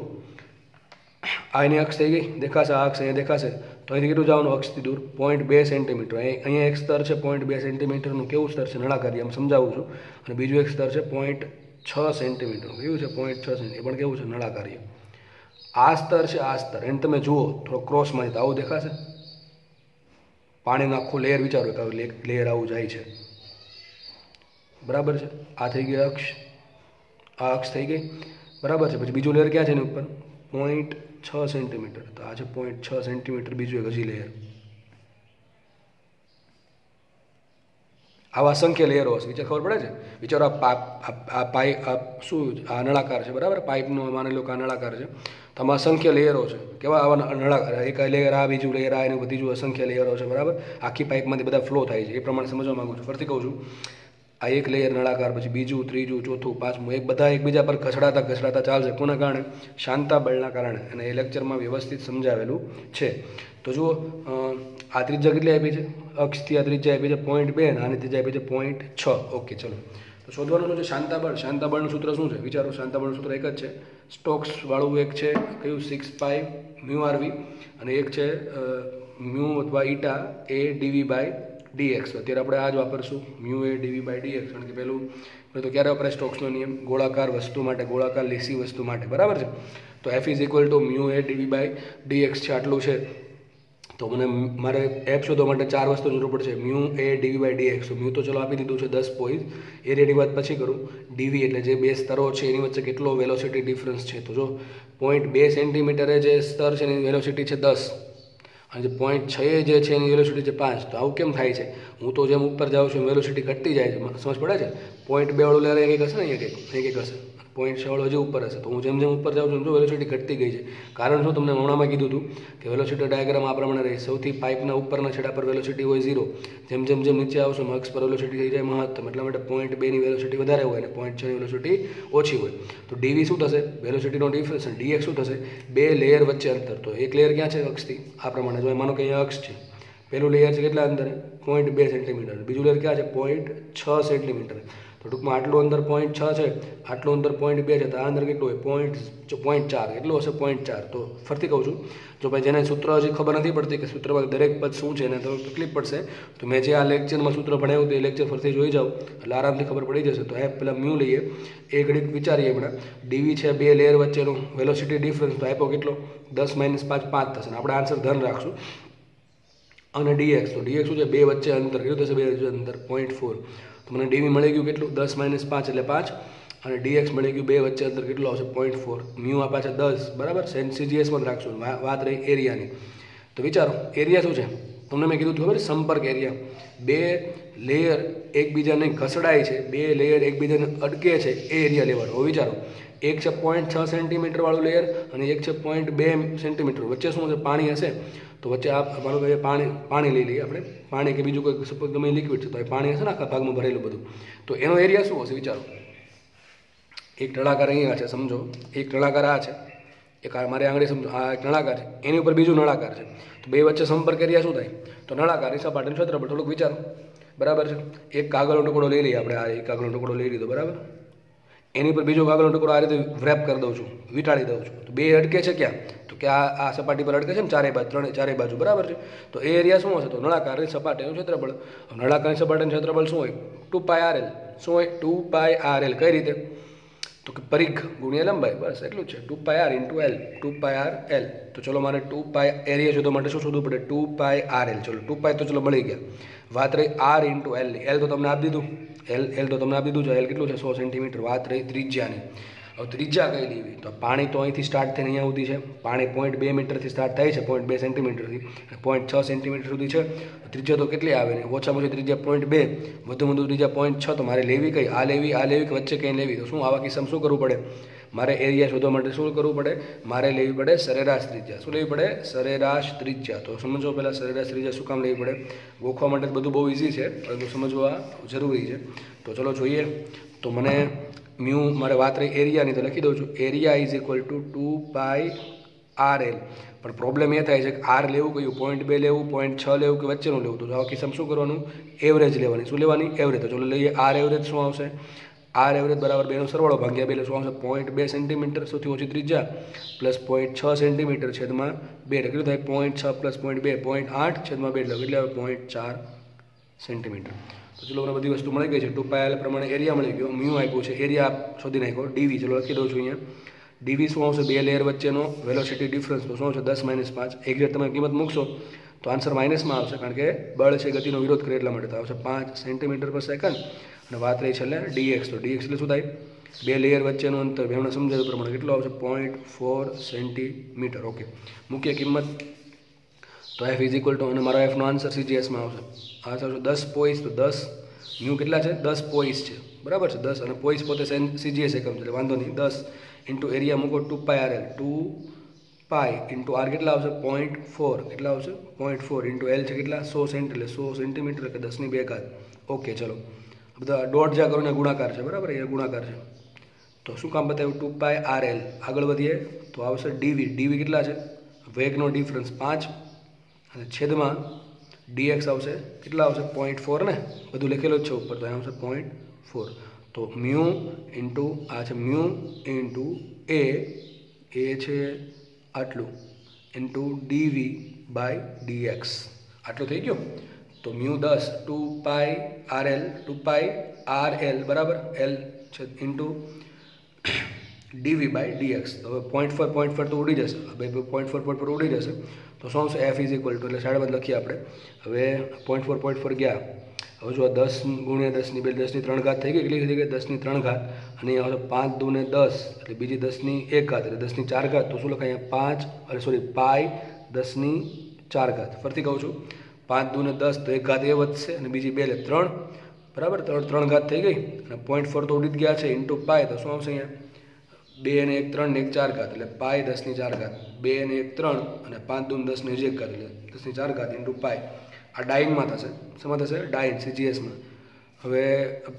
આ એની અક્ષ થઈ ગઈ, દેખાશે. આ અક્ષ અહીંયા દેખાશે. તો અહીંથી કેટલું જવાનું અક્ષથી દૂર? 0.2 સેન્ટીમીટર. અહીંયા એક સ્તર છે 0.2 સેન્ટીમીટરનું. કેવું સ્તર છે? નળાકારી. આમ સમજાવું છું. અને બીજું એક સ્તર છે 0.6 સેન્ટીમીટર. કેવું છે? 0.6 સેન્ટી. એ પણ કેવું છે? નળાકાર્ય. આ સ્તર છે, આ સ્તર એને તમે જુઓ થોડો ક્રોસમાંથી તો આવું દેખાશે. પાણીનો આખો લેયર વિચારો કે આવું લેયર આવું જાય છે. બરાબર છે. આ થઈ ગઈ અક્ષ, આ અક્ષ થઈ ગઈ. બરાબર છે. પછી બીજું લેયર ક્યાં છે એની ઉપર? 0.6 સેન્ટીમીટર. તો આ છે 0.6 સેન્ટીમીટર બીજું એક હજી લેયર. આવા અસંખ્ય લેયરો હશે. વિચાર ખબર પડે છે? વિચારો આ પાઇપ શું આ નળાકાર છે. બરાબર. પાઇપનો માની લો કે આ નળાકાર છે. તો આમાં અસંખ્ય લેયરો છે. કેવા આવા નળાકાર? એક લેયર આ, બીજું લેયર આ, એનું બીજું અસંખ્ય લેયરો છે. બરાબર. આખી પાઇપમાંથી બધા ફ્લો થાય છે. એ પ્રમાણે સમજવા માગું છું. ફરીથી કહું છું, આ એક લેયર નળાકાર, પછી બીજું, ત્રીજું, ચોથું, પાંચમું, બધા એકબીજા પર ઘસડાતા ચાલશે. કોના કારણે? શાંતા બળના કારણે. અને એ લેક્ચરમાં વ્યવસ્થિત સમજાવેલું છે. તો જુઓ આ ત્રિજ્યા કેટલી આપી છે? અક્ષથી આ ત્રિજ્યા આપી છે 0.2 અને આની ત્રિજ્યા આપી છે 0.6. ઓકે ચલો તો શોધવાનું શું છે? શાંતાબળ. શાંતાબળનું સૂત્ર શું છે? વિચારો. શાંતાબળનું સૂત્ર એક જ છે. સ્ટોક્સવાળું એક છે કયું? 6 મ્યુ આરવી, અને એક છે મ્યુ અથવા ઈટા એ ડીવી બાય ડીએક્સ. અત્યારે આપણે આ જ વાપરશું, મ્યુ એ ડીવી બાય ડીએક્સ, કારણ કે પેલું તો ક્યારે વપરાય? સ્ટોક્સનો નિયમ, ગોળાકાર વસ્તુ માટે, ગોળાકાર લેસી વસ્તુ માટે, બરાબર છે. તો F is equal to mu A ડીવી by dx છે, આટલું છે. તો મારે એફ શોધવા માટે 4 વસ્તુની જરૂર પડશે. Mu A ડીવી by dx. તો મ્યુ તો ચલો આપી દીધું છે 10 પોઈન્ટ. એરિયાની વાત પછી કરું. ડીવી એટલે જે બે સ્તરો છે એની વચ્ચે કેટલો વેલોસિટી ડિફરન્સ છે. તો જો 0.2 સેન્ટીમીટરે જે સ્તર છે એની વેલોસિટી છે 10, અને જે 0.6 જે છે એની વેલોસિટી છે 5. તો આવું કેમ થાય છે? હું તો જેમ ઉપર જાઉં છું વેલોસિટી ઘટતી જાય છે, સમજ પડે છે? 0.2 વાળું લેર એક હશે ને, અહીંયા કંઈક હશે. 0.6 વાળો હજી ઉપર હશે. તો હું જેમ જેમ ઉપર જાઉં છું એમ વેલોસિટી ઘટતી ગઈ છે. કારણ શું? તમને હમણાંમાં કીધું હતું કે વેલોસિટી ડાયાગ્રામ આ પ્રમાણે રહે. સૌથી પાઇપના ઉપરના છેડા પર વેલોસિટી હોય 0. જેમ જેમ જેમ નીચે આવશો અક્ષ પર વેલોસિટી થઈ જાય મહત્તમ. એટલા માટે 0.2ની વેલોસિટી વધારે હોય અને 0.6ની વેલોસિટી ઓછી હોય. તો ડીવી શું થશે? વેલોસિટીનો ડિફરન્સ. ડીએક્સ શું થશે? બે લેયર વચ્ચે અંતર. તો એક લેયર ક્યાં છે? અક્ષથી. આ પ્રમાણે જો માનો કે અહીંયા અક્ષ છે, પહેલું લેયર છે કેટલા અંતરે? 0.2 સેન્ટીમીટર. બીજું લેયર ક્યાં છે? 0.6 સેન્ટીમીટર. તો ટૂંકમાં આટલું અંતર 0.6 છે, આટલું અંતર 0.2 છે. તો આ અંતર કેટલું હોય? 0.4. કેટલું હશે? 0.4. તો ફરતી કહું છું, જો ભાઈ જેને સૂત્ર હજી ખબર નથી પડતી કે સૂત્રમાં દરેક પદ શું છે એને તો તકલીફ પડશે, તો મેં જે આ લેક્ચરમાં સૂત્ર ભણાવ્યું હતું એ લેક્ચર ફરતી જોઈ જાઓ એટલે આરામથી ખબર પડી જશે. તો પહેલાં મ્યુ લઈએ, એ ઘડીક વિચારીએ હમણાં. ડીવી છે બે લેયર વચ્ચેનો વેલોસિટી ડિફરન્સ. તો આપ્યો કેટલો? 10 - 5 5 થશે. આપણે આન્સર ધન રાખશું. અને ડીએક્સ, તો ડીએક્સ શું છે? બે વચ્ચે અંતર. કેટલું થશે? બે વચ્ચે અંતર 0.4. તો મને ડીવી મળી ગયું કેટલું? 10 - 5 એટલે 5, અને ડીએક્સ મળી ગયું બે વચ્ચે અંતર કેટલું આવશે? 0.4. મ્યુ આ પાછા 10, બરાબર. સીજીએસમાં જ રાખશું. વાત રહી એરિયાની. તો વિચારો એરિયા શું છે? તમને મેં કીધું ખબર? સંપર્ક એરિયા. બે લેયર એકબીજાને ઘસડાય છે, બે લેયર એકબીજાને અડકે છે, એ એરિયા લેવાનો. હવે વિચારો, એક છે 0.6 સેન્ટીમીટર વાળું લેયર અને એક છે 0.2 સેન્ટીમીટર. વચ્ચે શું હશે? પાણી હશે. તો વચ્ચે માનો કે પાણી લઈ લઈએ આપણે. પાણી કે બીજું કોઈ સપોઝ ગમે લિક્વિડ છે, તો એ પાણી હશે ને આખા ભાગમાં ભરેલું બધું. તો એનો એરિયા શું હશે? વિચારો. એક નળાકાર અહીંયા છે, સમજો. એક નળાકાર આ છે, એક મારી આંગળી સમજો, આ એક નળાકાર છે, એની ઉપર બીજું નળાકાર છે. તો બે વચ્ચે સંપર્ક એરિયા શું થાય? તો નળાકારની સપાટીનું ક્ષેત્રફળ. થોડુંક વિચારો, બરાબર છે. એક કાગળનો ટુકડો લઈ લઈએ આપણે. આ એક કાગળનો ટુકડો લઈ લીધો, બરાબર. એની પર બીજો કાગળનો ટુકડો આ રીતે વ્રેપ કરી દઉં છું, વીંટાળી દઉં છું. તો બે અડકે છે ક્યાં? તો કે આ સપાટી પર અડકે છે ને ચારે બાજુ, બરાબર છે. તો એ એરિયા શું હશે? તો નળાકારની સપાટીનું ક્ષેત્રફળ. નળાકારની સપાટીનું ક્ષેત્રફળ શું હોય? 2πrl. શું હોય? 2πrl. કઈ રીતે? તો કે પરિઘ ગુણ્યા લંબાઈ, બસ એટલું જ છે. 2πr × l, 2πrl. તો ચલો મારે 2π એરિયા શોધવા માટે શું શોધવું પડે? 2πrl. ચલો 2π તો ચલો મળી ગયા. વાત રહી r × l. l તો તમને આપી દીધું. l તો તમને આપી દીધું છે. l કેટલું છે? 100 સેન્ટીમીટર. વાત રહી ત્રિજ્યાની. હવે ત્રિજ્યા કઈ લેવી? તો પાણી તો અહીંથી સ્ટાર્ટ થઈને અહીંયા સુધી છે. પાણી 0.2 મીટરથી સ્ટાર્ટ થાય છે, 0.2 સેન્ટીમીટરથી, 0.6 સેન્ટીમીટર સુધી છે. ત્રિજ્યા તો કેટલી આવે ને? ઓછામાં ઓછી ત્રિજ્યા 0.2, વધુ ત્રિજ્યા 0.6. તો મારે લેવી કઈ? આ લેવી કે વચ્ચે કંઈ લેવી? તો શું આવા કિસ્સામાં શું કરવું પડે? મારે એરિયા શોધવા માટે શું કરવું પડે? મારે લેવી પડે સરેરાશ ત્રિજ્યા. શું લેવી પડે? સરેરાશ ત્રિજ્યા. તો સમજો પહેલાં સરેરાશ ત્રિજ્યા શું કામ લેવી પડે? ગોખવા માટે બધું બહુ ઇઝી છે, પરંતુ સમજવા જરૂરી છે. તો ચલો જોઈએ. તો મને મ્યુ મારે વાત રહી એરિયાની, તો લખી દઉં છું. Area is equal two 2πrl. પણ પ્રોબ્લેમ એ થાય છે કે આર લેવું કયું? 0.2 લેવું, 0.6 લેવું કે વચ્ચેનું લેવું? તો આવા કિસ્સામાં શું કરવાનું? એવરેજ લેવાની. શું લેવાની? એવરેજ. તો ચલો લઈએ આર એવરેજ. શું આવશે? આર એવરેજ બરાબર બેનો સરવાળો ભાગ્યા 2 એટલે શું આવશે? 0.2 સેન્ટીમીટર સૌથી ઓછી ત્રિજ્યા પ્લસ 0.6 સેન્ટીમીટર છેદમાં 2 એટલે કેટલું થાય? 0.6 પ્લસ 0.2 0.8 છેદમાં 2 એટલે કેટલે આવે? 0.4 સેન્ટીમીટર. તો ચલો મને બધી વસ્તુ મળી ગઈ છે. 2πrl પ્રમાણે એરિયા મળી ગયો. મ્યુ આપ્યું છે, એરિયા શોધી નાખ્યો. ડીવી ચલો લખી દઉં છું અહીંયા. ડીવી શું આવશે? બે લેયર વચ્ચેનો વેલોસિટી ડિફરન્સ. તો શું આવશે? 10 - 5. એક્ઝેક્ટ તમે કિંમત મૂકશો તો આન્સર માઇનસમાં આવશે, કારણ કે બળ છે ગતિનો વિરોધ કરે એટલા માટે. તો આવશે 5 સેન્ટીમીટર પર સેકન્ડ. અને વાત રહી છેલ્લે ડીએક્સ. તો ડીએક્સ એટલે શું થાય? બે લેયર વચ્ચેનું અંતર. એમણે સમજાવ્યું પ્રમાણે કેટલું આવશે? 0.4 સેન્ટીમીટર. ઓકે, મૂકીએ કિંમત. તો એફ ઇઝ ઇક્વલ ટુ, અને મારો એફનો આન્સર સીજીએસમાં આવશે. આ આવશે 10 પોઈસ. તો 10 મ્યુ કેટલા છે? 10 પોઈસ છે, બરાબર છે. 10 અને પોઈસ પોતે સીજીએસ એકમ છે એટલે વાંધો નહીં. 10 ઇન્ટુ એરિયા મૂકો 2πrl. 2π ઇન્ટુ આર કેટલા આવશે? 0.4. કેટલા આવશે? 0.4 ઇન્ટુ એલ છે કેટલા? 100 સેન્ટ એટલે 100 સેન્ટીમીટર કે 10⁻². ઓકે, ચલો બધા ડોટ જા કરો ને ગુણાકાર છે, બરાબર. એ ગુણાકાર છે. તો શું કામ બતાવ્યું? 2πrl. આગળ વધીએ તો આવશે ડીવી. ડીવી કેટલા છે? વેગનો ડિફરન્સ 5 અને છેદમાં ડીએક્સ આવશે કેટલા આવશે? 0.4 ને બધું લખેલું જ છે ઉપર, તો અહીં આવશે 0.4. તો મ્યુ ઇન્ટુ આ છે મ્યુ ઇન્ટુ એ છે આટલું ઇન્ટુ ડીવી બાય ડીએક્સ આટલું થઈ ગયું. તો મ્યુ 10 2 પાઈ આરએલ બરાબર એલ છે ઇન્ટુ ડીવી બાય ડીએક્સ. તો હવે 0.4 તો ઉડી જશે, હવે 0.4 ઉડી જશે તો શું આવશે એફ ઇઝ ઇક્વલ ટુ એટલે સાઈડમાં લખીએ આપણે. હવે 0.4 ગયા. હવે જો 10 ગુણ્યા 10 ની 10 ની 3 ઘાત થઈ ગઈ. કેટલી થઈ ગઈ 10 ની 3 ઘાત અને અહીંયા આવશે 5 દુ ને 10 એટલે બીજી 10 ની 1 ઘાત એટલે 10 ની 4 ઘાત. તો શું લખાય અહીંયા 5 પાઈ 10 ની 4 ઘાત. ફરીથી કહું છું 5 દુ ને 10 તો 1 ઘાત એ વધશે અને બીજી 2 એટલે 3 બરાબર 3 ઘાત થઈ ગઈ અને 0.4 તો ઉડી જ ગયા છે ઇન્ટુ પાઈ. તો શું આવશે અહીંયા 2 ને 1 3 ને 1 4 ઘાત એટલે પાઈ 10 ની 4 ઘાત 2 ને 1 3 અને 5 દુ ને 10 ને 1 ઘાત એટલે 10 ની 4 ઘાત ઇન્ટુ પાઈ. આ ડાઇનમાં થશે. શેમાં થશે ડાઇન સીજીએસમાં. હવે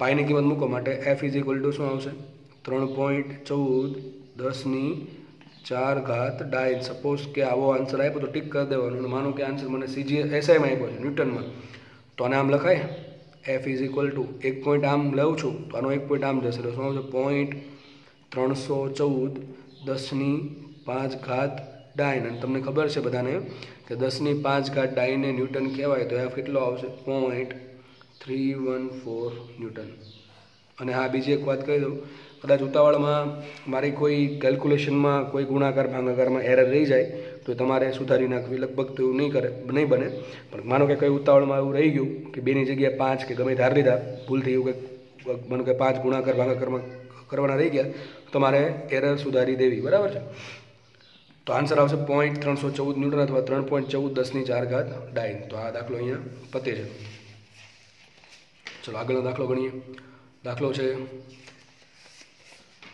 પાઈની કિંમત મૂકવા માટે એફ ઇઝ ઇક્વલ ટુ શું આવશે 3.14 10 ની 4 ઘાત ડાઇન. સપોઝ કે આવો આન્સર આપ્યો તો ટીક કરી દેવાનું અને માનો કે આન્સર મને સીજીએસ એસઆઈમાં આપ્યો છે ન્યૂટનમાં તો આને આમ લખાય F is equal two 1 point આમ લઉં છું તો આનો 1 પોઈન્ટ આમ જશે તો શું આવશે 0.314 10 ની 5 ઘાત ડાઇન. અને તમને ખબર છે બધાને કે 10 ની 5 ઘાત ડાઇનને ન્યૂટન કહેવાય તો એફ કેટલો આવશે 0.314 ન્યૂટન. અને હા બીજી એક વાત કહી દઉં, કદાચ ઉતાવળમાં મારી કોઈ કેલ્ક્યુલેશનમાં કોઈ ગુણાકાર ભાગાકારમાં એરર રહી જાય તો તમારે સુધારી નાખવી. લગભગ તો એવું નહીં બને પણ માનો કે કોઈ ઉતાવળમાં એવું રહી ગયું કે 2 ની જગ્યાએ 5 કે ગમે ધાર લીધા ભૂલથી એવું કે માનો કે 5 ગુણાકાર ભાગાકારમાં કરવાના રહી ગયા તમારે એરર સુધારી દેવી બરાબર છે. તો આન્સર આવશે 0.314 ન્યૂટન અથવા 3.14 10 ની 4 ઘાત ડાઇન. તો આ દાખલો અહીંયા પતે છે. ચલો આગળનો દાખલો ગણીએ. દાખલો છે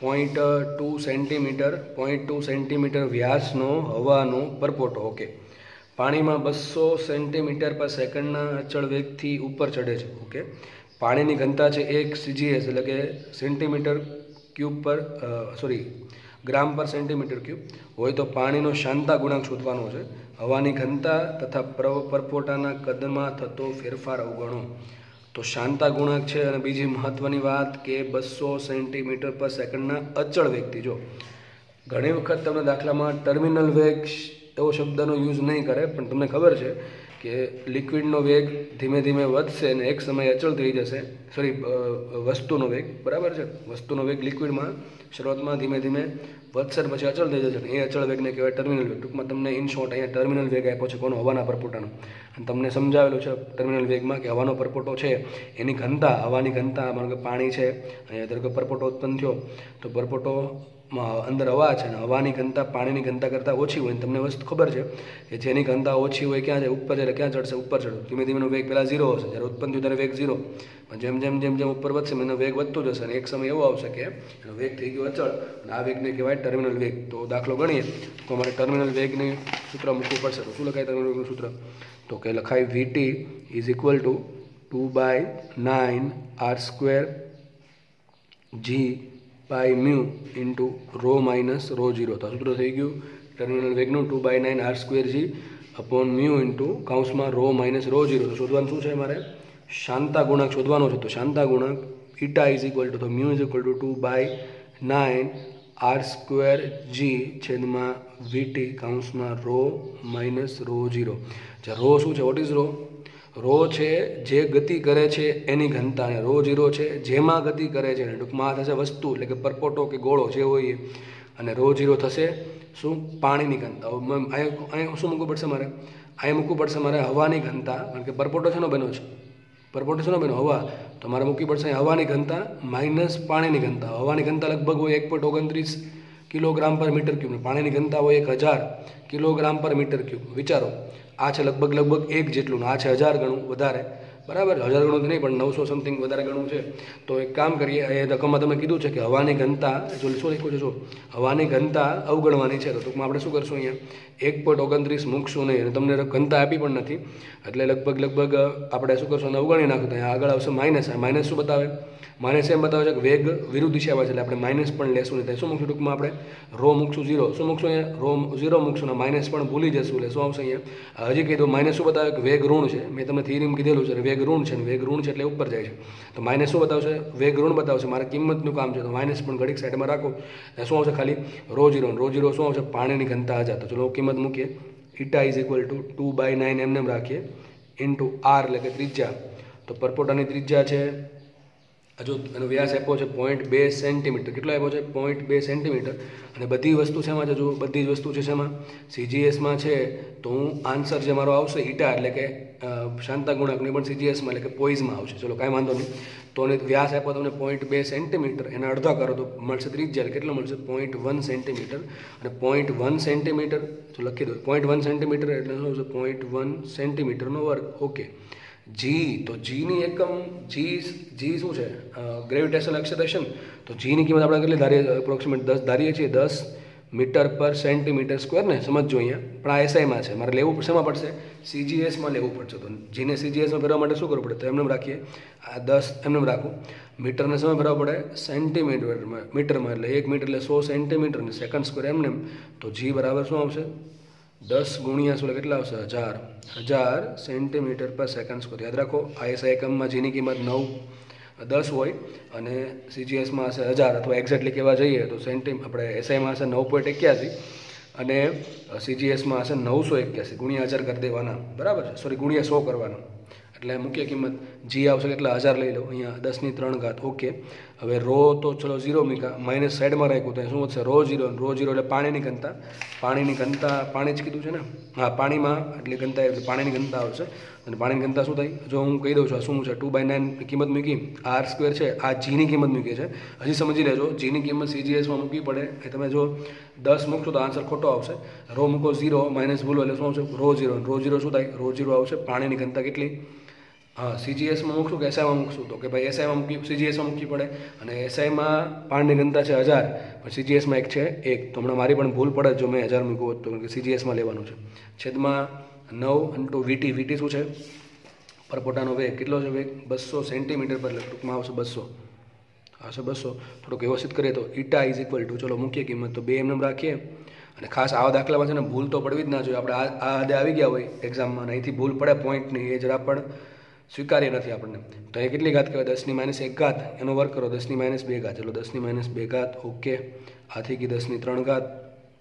0.2 સેન્ટીમીટર વ્યાસનો હવાનો પરપોટો. ઓકે, પાણીમાં 200 સેન્ટીમીટર પર સેકન્ડના અચળ વેગથી ઉપર ચડે છે. ઓકે, પાણીની ઘનતા છે 1 સીજીએસ એટલે કે સેન્ટીમીટર ક્યુબ પર ગ્રામ પર સેન્ટીમીટર ક્યુબ હોય તો પાણીનો શાંતા ગુણાંક શોધવાનો છે. હવાની ઘનતા તથા પરપોટાના કદમાં થતો ફેરફાર અવગણો. તો શાંતા ગુણાંક છે અને બીજી મહત્ત્વની વાત કે 200 સેન્ટીમીટર પર સેકન્ડના અચળ વેગથી. જો ઘણી વખત તમને દાખલામાં ટર્મિનલ વેગ એવો શબ્દનો યુઝ નહીં કરે પણ તમને ખબર છે કે લિક્વિડનો વેગ ધીમે ધીમે વધશે અને એક સમયે અચળ થઈ જશે. વસ્તુનો વેગ બરાબર છે. વસ્તુનો વેગ લિક્વિડમાં શરૂઆતમાં ધીમે ધીમે વધશે પછી અચળ થઈ જશે. એ અચળ વેગને કહેવાય ટર્મિનલ વેગ. ટૂંકમાં તમને ઇન શોર્ટ અહીંયા ટર્મિનલ વેગ આપ્યો છે કોનો હવાના પરપોટાનો. અને તમને સમજાવેલું છે ટર્મિનલ વેગમાં કે હવાનો પરપોટો છે એની ઘનતા હવાની ઘનતા માનો કે પાણી છે અહીંયા ધારો કે પરપોટો ઉત્પન્ન થયો તો પરપોટોમાં અંદર હવા છે અને હવાની ઘનતા પાણીની ઘનતા કરતાં ઓછી હોય. તમને વસ્તુ ખબર છે કે જેની ઘનતા ઓછી હોય ક્યાં જાય ઉપર જાય ક્યાં ચડશે ઉપર ચડો. ધીમે ધીમેનો વેગ પહેલાં 0 હશે જ્યારે ઉત્પન્ન થયું ત્યારે વેગ 0 પણ જેમ જેમ ઉપર વધશે એનો વેગ વધતો જશે અને એક સમય એવો આવશે કે એનો વેગ થઈ ગયો અચળ અને આ વેગને કહેવાય ટર્મિનલ વેગ. તો દાખલો ગણીએ તો અમારે ટર્મિનલ વેગની સૂત્ર મૂકવું પડશે. તો શું લખાય ટર્મિનલ વેગનું સૂત્ર? તો કે લખાય VT is equal to 2/9 r² g by mu into rho minus rho 0. તો સૂત્ર થઈ ગયું ટર્મિનલ વેગનું 2/9 r² g upon mu into કૌંસમાં રો માઇનસ રો 0. તો શોધવાનું શું છે મારે? શાંતા ગુણાંક શોધવાનો છે. તો શાંતા ગુણાંક eta is equal to mu is equal to 2/9 r² g છેદમાં VT કૌંસમાં રો માઇનસ રો 0. રો શું છે? What is raw? રો છે જે ગતિ કરે છે એની ઘનતા અને રો 0 છે જેમાં ગતિ કરે છે. ટૂંકમાં થશે વસ્તુ એટલે કે પરપોટો કે ગોળો જે હોય અને રો 0 થશે શું? પાણીની ઘનતા. અહીંયા શું મૂકવું પડશે મારે? અહીંયા મૂકવું પડશે મારે હવાની ઘનતા કારણ કે પરપોટો શેનો બન્યો છે? પરપોટો શેનો બન્યો? હવા. તો મારે મૂકવી પડશે હવાની ઘનતા માઇનસ પાણીની ઘનતા. હવાની ઘનતા લગભગ હોય 1.29 કિલોગ્રામ પર મીટર ક્યુબ. પાણીની ઘનતા હોય 1000 કિલોગ્રામ પર મીટર ક્યુબ. વિચારો આ છે લગભગ 1 જેટલું આ છે 1000 ગણું વધારે બરાબર. 1000 ગણું નહીં પણ 900 સમથિંગ વધારે ગણું છે. તો એક કામ કરીએ એ રકમમાં તમે કીધું છે કે હવાની ઘનતા જો શું લખ્યું છે જો હવાની ઘનતા અવગણવાની છે. તો ટૂંકમાં આપણે શું કરશું અહીંયા 1.29 મૂકશું નહીં અને તમને ઘનતા આપી પણ નથી એટલે લગભગ આપણે શું કરશું અવગણી નાખશું. અહીંયા આગળ આવશે માઇનસ. માઇનસ શું બતાવે? માઇનસ એમ બતાવે છે કે વેગ વિરુદ્ધ દિશામાં છે એટલે આપણે માઇનસ પણ લેશું નહીં. શું મૂકશું? ટૂંકમાં આપણે રો મૂકશું 0. શું મૂકશું અહીંયા? રો 0 મૂકશું ને માઇનસ પણ ભૂલી જશું એટલે શું આવશે અહીંયા? હજી કહી દો માઇનસ શું બતાવે કે વેગ ઋણ છે. મેં તમને થિયરીમાં કીધેલું છે વેગ ઋણ છે, વેગ ઋણ છે એટલે ઉપર જાય છે, તો માઇનસ શું બતાવશે? વેગ ઋણ બતાવશે. મારે કિંમતનું કામ છે, તો માઇનસ પણ ઘડીક સાઈડમાં રાખો. શું આવશે? ખાલી રો જીરો શું આવશે? પાણીની ઘનતા હજાર. તો ચલો કિંમત મૂકીએ. ઈટા ઇઝ ઇક્વલ ટુ 2/9 એમને રાખીએ ઇન્ટુ આર એટલે કે ત્રિજ્યા. તો પરપોટાની ત્રિજ્યા છે, હજુ એનો વ્યાસ આપ્યો છે 0.2 સેન્ટીમીટર. કેટલો આપ્યો છે? 0.2 સેન્ટીમીટર. અને બધી વસ્તુ શેમાં છે? જો બધી જ વસ્તુ છે શેમાં? સીજીએસમાં છે. તો હું આન્સર જે મારો આવશે ઈટા એટલે કે શાંતા ગુણકની પણ સીજીએસમાં એટલે કે પોઈઝમાં આવશે. ચલો કાંઈ વાંધો નહીં. તો વ્યાસ આપ્યો તમને 0.2 સેન્ટીમીટર, એના અડધા કરો તો મળશે ત્રિજ્યા. કેટલો મળશે? 0.1 સેન્ટીમીટર. અને 0.1 સેન્ટીમીટર તો લખી દો. 0.1 સેન્ટીમીટર એટલે શું આવશે? 0.1 સેન્ટીમીટરનો વર્ગ. ઓકે. જી, તો જીની એકમ જી શું છે? Gravitational acceleration. તો જીની કિંમત આપણે કેટલી ધારીએ? એપ્રોક્સિમેટ 10 ધારીએ છીએ, 10 મીટર પર સેન્ટીમીટર સ્ક્વેર ને. સમજો અહીંયા પણ આ એસઆઈમાં છે, મારે લેવું શેમાં પડશે? સીજીએસમાં લેવું પડશે. તો જીને સીજીએસમાં ફેરવવા માટે શું કરવું પડે? તો એમને રાખીએ, આ 10 એમને રાખું. મીટરને સમય ફેરવવા પડે સેન્ટીમીટરમાં, મીટરમાં એટલે 1 મીટર એટલે 100 સેન્ટીમીટર ને સેકન્ડ સ્ક્વેર એમને. તો જી બરાબર શું આવશે? 10 ગુણ્યા 16 કેટલા આવશે? 1000 સેન્ટીમીટર પર સેકન્ડ સ્ક્વેર. યાદ રાખો, આઈએસઆઈ એકમમાં જીની કિંમત 10 હોય અને સીજીએસમાં હશે 1000, અથવા એક્ઝેક્ટલી કહેવા જઈએ તો આપણે એસઆઈમાં હશે 9.81 અને સીજીએસમાં હશે 981. ગુણ્યા 1000 કરી દેવાના, બરાબર છે? સોરી, ગુણ્યા 100 કરવાના. એટલે મુખ્ય કિંમત જી આવશે કેટલા? 1000 લઈ લો અહીંયા, 10⁻³ ઓકે. હવે રો તો ચલો 0 મૂકા, માઇનસ સાઈડમાં રાખ્યું તો શું વધશે? રો જીરો એટલે પાણીની ઘનતા. પાણી જ કીધું છે ને? હા, પાણીમાં એટલે ઘનતા એટલે પાણીની ઘનતા આવશે. અને પાણીની ઘનતા શું થાય? જો હું કહી દઉં છું, શું છે? 2/9 કિંમત મૂકી, આર સ્ક્વેર છે, આ જીની કિંમત મૂકી છે. હજી સમજી લેજો, જીની કિંમત સીજીએસમાં મૂકવી પડે. એ તમે જો 10 મૂકશો તો આન્સર ખોટો આવશે. રો મૂકો 0, માઇનસ ભૂલો એટલે શું આવશે? રો જીરો શું થાય? રો જીરો આવશે. પાણીની ઘનતા કેટલી? હા, સીજીએસમાં મૂકશું કે એસઆઈમાં મૂકશું? તો કે ભાઈ એસઆઈમાં સીજીએસમાં મૂકવી પડે. અને એસઆઈમાં પાણીની ઘનતા છે 1000, પણ સીજીએસમાં 1 છે 1. તો હમણાં મારી પણ ભૂલ પડે જો મેં 1000 મૂક્યું હોત તો, કે સીજીએસમાં લેવાનું છે. છેદમાં 9 × વીટી. વીટી શું છે? પરપોટાનો વેગ. કેટલો છે વેગ? 200 સેન્ટીમીટર પર, એટલે ટૂંકમાં આવશે 200. થોડુંક વ્યવસ્થિત કરીએ તો ઈટા ઇઝ ઇક્વલ ટુ, ચલો મૂકીએ કિંમત, તો 2 એમને રાખીએ. અને ખાસ આવા દાખલામાં છે ને ભૂલ તો પડવી જ ના જોઈએ. આપણે આ હદે આવી ગયા હોય એક્ઝામમાં અને અહીંથી ભૂલ પડે પોઈન્ટની, એ જરા પણ સ્વીકાર્ય નથી આપણને. તો એ કેટલી ઘાત કહેવાય? 10⁻1 એનો વર્ગ કરો, 10⁻2. ચલો 10⁻2 ઓકે. આથી કી 10⁻3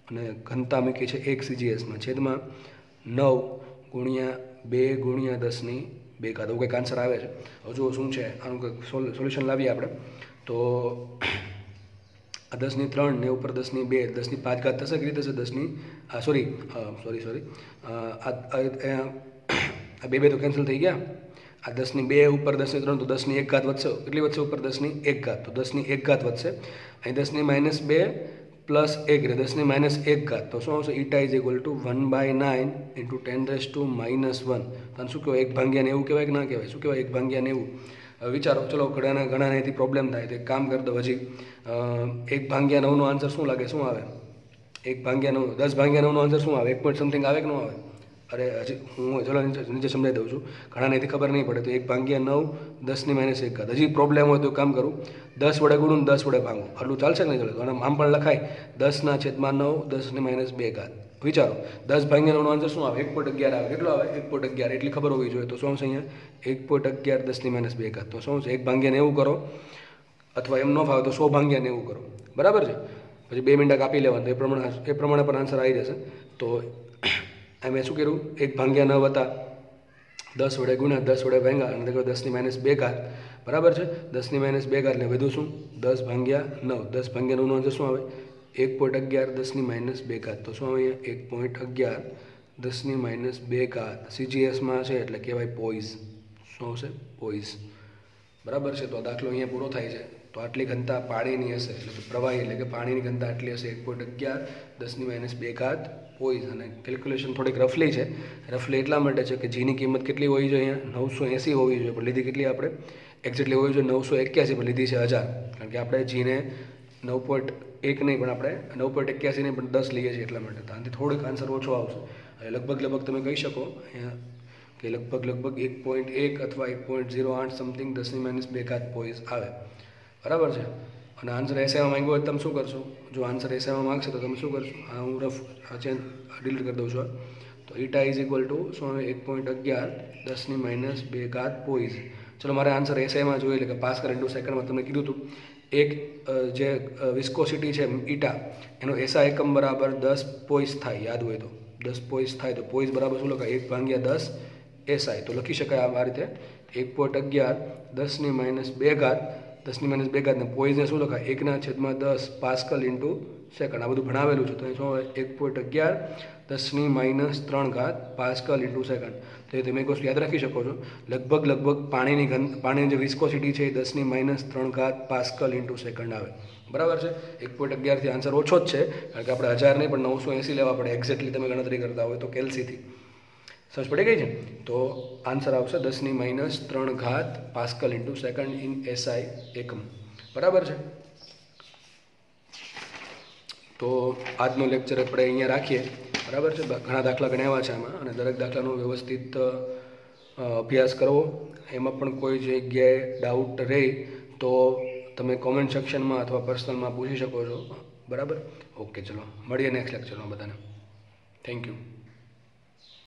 અને ઘનતા મૂકી છે 1 સીજીએસમાં. છેદમાં 9 ગુણ્યા 2 ગુણ્યા 10⁻2. એવું કંઈક આન્સર આવે છે. હવે જુઓ શું છે, આનું કંઈક સોલ્યુશન લાવીએ આપણે. તો આ 10⁻3 ને ઉપર 10⁻2, 10⁵ થશે. કેવી રીતે થશે? સોરી આ બે તો કેન્સલ થઈ ગયા. આ 10⁻2 ઉપર 10⁻3 તો 10⁻1 વધશે. કેટલી વધશે? ઉપર 10⁻1, તો 10⁻1 વધશે. અહીં 10⁻2 પ્લસ 1 એટલે 10⁻1. તો શું આવશે? Eta is equal two 1/9 into 10⁻1. તને શું કહેવાય? 1/90 કહેવાય કે ના કહેવાય? શું કહેવાય? 1/90. વિચારો, ચલો ઘણાને એથી પ્રોબ્લેમ થાય તો એક કામ કરી દો. હજી 1/9નો આન્સર શું લાગે? શું આવે? 1/9, 10/9નો આન્સર શું આવે? 1 પોઈન્ટ સમથિંગ આવે કે ન આવે? અરે હજી હું ચલો નીચે સમજાવી દઉં છું, ઘણાને એથી ખબર નહીં પડે. તો 1/9 10⁻1. હજી પ્રોબ્લેમ હોય તો કામ કરું, 10 વડે ગુણું 10 વડે ભાગું, આટલું ચાલશે કે નહીં ચાલે? આમ પણ લખાય 10⁻9 10⁻2. વિચારો, 10/9નો આન્સર શું આવે? 1.11 આવે. કેટલો આવે? 1.11. એટલી ખબર હોવી જોઈએ. તો શું આવશે અહીંયા? 1.11 10⁻2. તો શું આવશે? 1/90 કરો, અથવા એમ ન ફાવે તો 100/90 કરો. બરાબર છે? પછી 2 મિનિટ કાપી લેવાનું, તો એ પ્રમાણે પણ આન્સર આવી જશે. તો મેં શું કર્યું? 1/9 હતા, 10 વડે ગુણ્યા, 10 વડે ભાંગ્યા, અને 10⁻2. બરાબર છે? 10⁻2 એટલે વધુ શું? 10/9. 10/9નો આન્સર શું આવે? 1.11 10⁻2. તો શું આવે? 1.11 10⁻2. સીજીએસમાં છે એટલે કહેવાય પોઈઝ. શું આવશે? પોઈઝ. બરાબર છે? તો આ દાખલો અહીંયા પૂરો થાય છે. તો આટલી ઘનતા પાણીની હશે, એટલે પ્રવાહી એટલે કે પાણીની ઘનતા આટલી હશે, 1.11 10⁻2 પોઈઝ. અને કેલ્ક્યુલેશન થોડીક રફલી છે. રફલી એટલા માટે છે કે જીની કિંમત કેટલી હોવી જોઈએ? અહીંયા 980 હોવી જોઈએ, પણ લીધી કેટલી આપણે? એક્ઝેક્ટલી હોવી જોઈએ 981, પણ લીધી છે 1000. કારણ કે આપણે જીને 9.1 નહીં, પણ આપણે 9.81 નહીં, પણ 10 લઈએ છીએ એટલા માટે. તો આનાથી થોડોક આન્સર ઓછો આવશે. હવે લગભગ તમે કહી શકો અહીંયા કે લગભગ 1.1 અથવા 1.08 સમથિંગ 10⁻2 પોઈઝ આવે. બરાબર છે? અને આન્સર એસઆઈમાં માંગ્યો હોય તમે શું કરશો? જો આન્સર એસઆઈમાં માંગશે તો તમે શું કરશો? હું રફ ડિલીટ કરી દઉં છું. તો ઈટા ઇઝ ઇક્વલ ટુ શું આવે 1.11 10⁻2 પોઈઝ. ચલો મારે આન્સર એસઆઈમાં જોઈએ એટલે કે પાસ્કલ ઇન્ટુ સેકન્ડમાં તમને કીધું હતું એક જે વિસ્કોસિટી છે ઈટા એનો એસઆઈ એકમ બરાબર 10 પોઈઝ થાય, યાદ હોય તો 10 પોઈઝ થાય તો પોઈઝ બરાબર શું લખાય 1/10 એસઆઈ. તો લખી શકાય આ રીતે 1.11 10⁻2 ને પોઈઝને શું લખાય 1/10 પાસ્કલ ઇન્ટુ સેકન્ડ. આ બધું ભણાવેલું છે તો શું હોય 1.11 10⁻3 પાસ્કલ ઇન્ટુ સેકન્ડ. તો એ તમે એક વસ્તુ યાદ રાખી શકો છો, લગભગ પાણીની જે વિસ્કોસિટી છે એ 10⁻3 પાસ્કલ ઇન્ટુ સેકન્ડ આવે. બરાબર છે. 1.11થી આન્સર ઓછો જ છે કારણ કે આપણે 1000 નહીં પણ 980 લેવા પડે એક્ઝેક્ટલી તમે ગણતરી કરતા હોય તો કેલ્સીથી. સમજ પડી ગઈ છે. તો આન્સર આવશે 10⁻3 pascal into second in SI એકમ. બરાબર છે. તો આજનો લેક્ચર આપણે અહીંયા રાખીએ. બરાબર છે. ઘણા દાખલા ગણાવ્યા છે આમાં અને દરેક દાખલાનો વ્યવસ્થિત અભ્યાસ કરવો. એમાં પણ કોઈ જગ્યાએ ડાઉટ રહે તો તમે કોમેન્ટ સેક્શનમાં અથવા પર્સનલમાં પૂછી શકો છો. બરાબર. ઓકે, ચલો મળીએ નેક્સ્ટ લેક્ચરમાં બધાને. Thank you.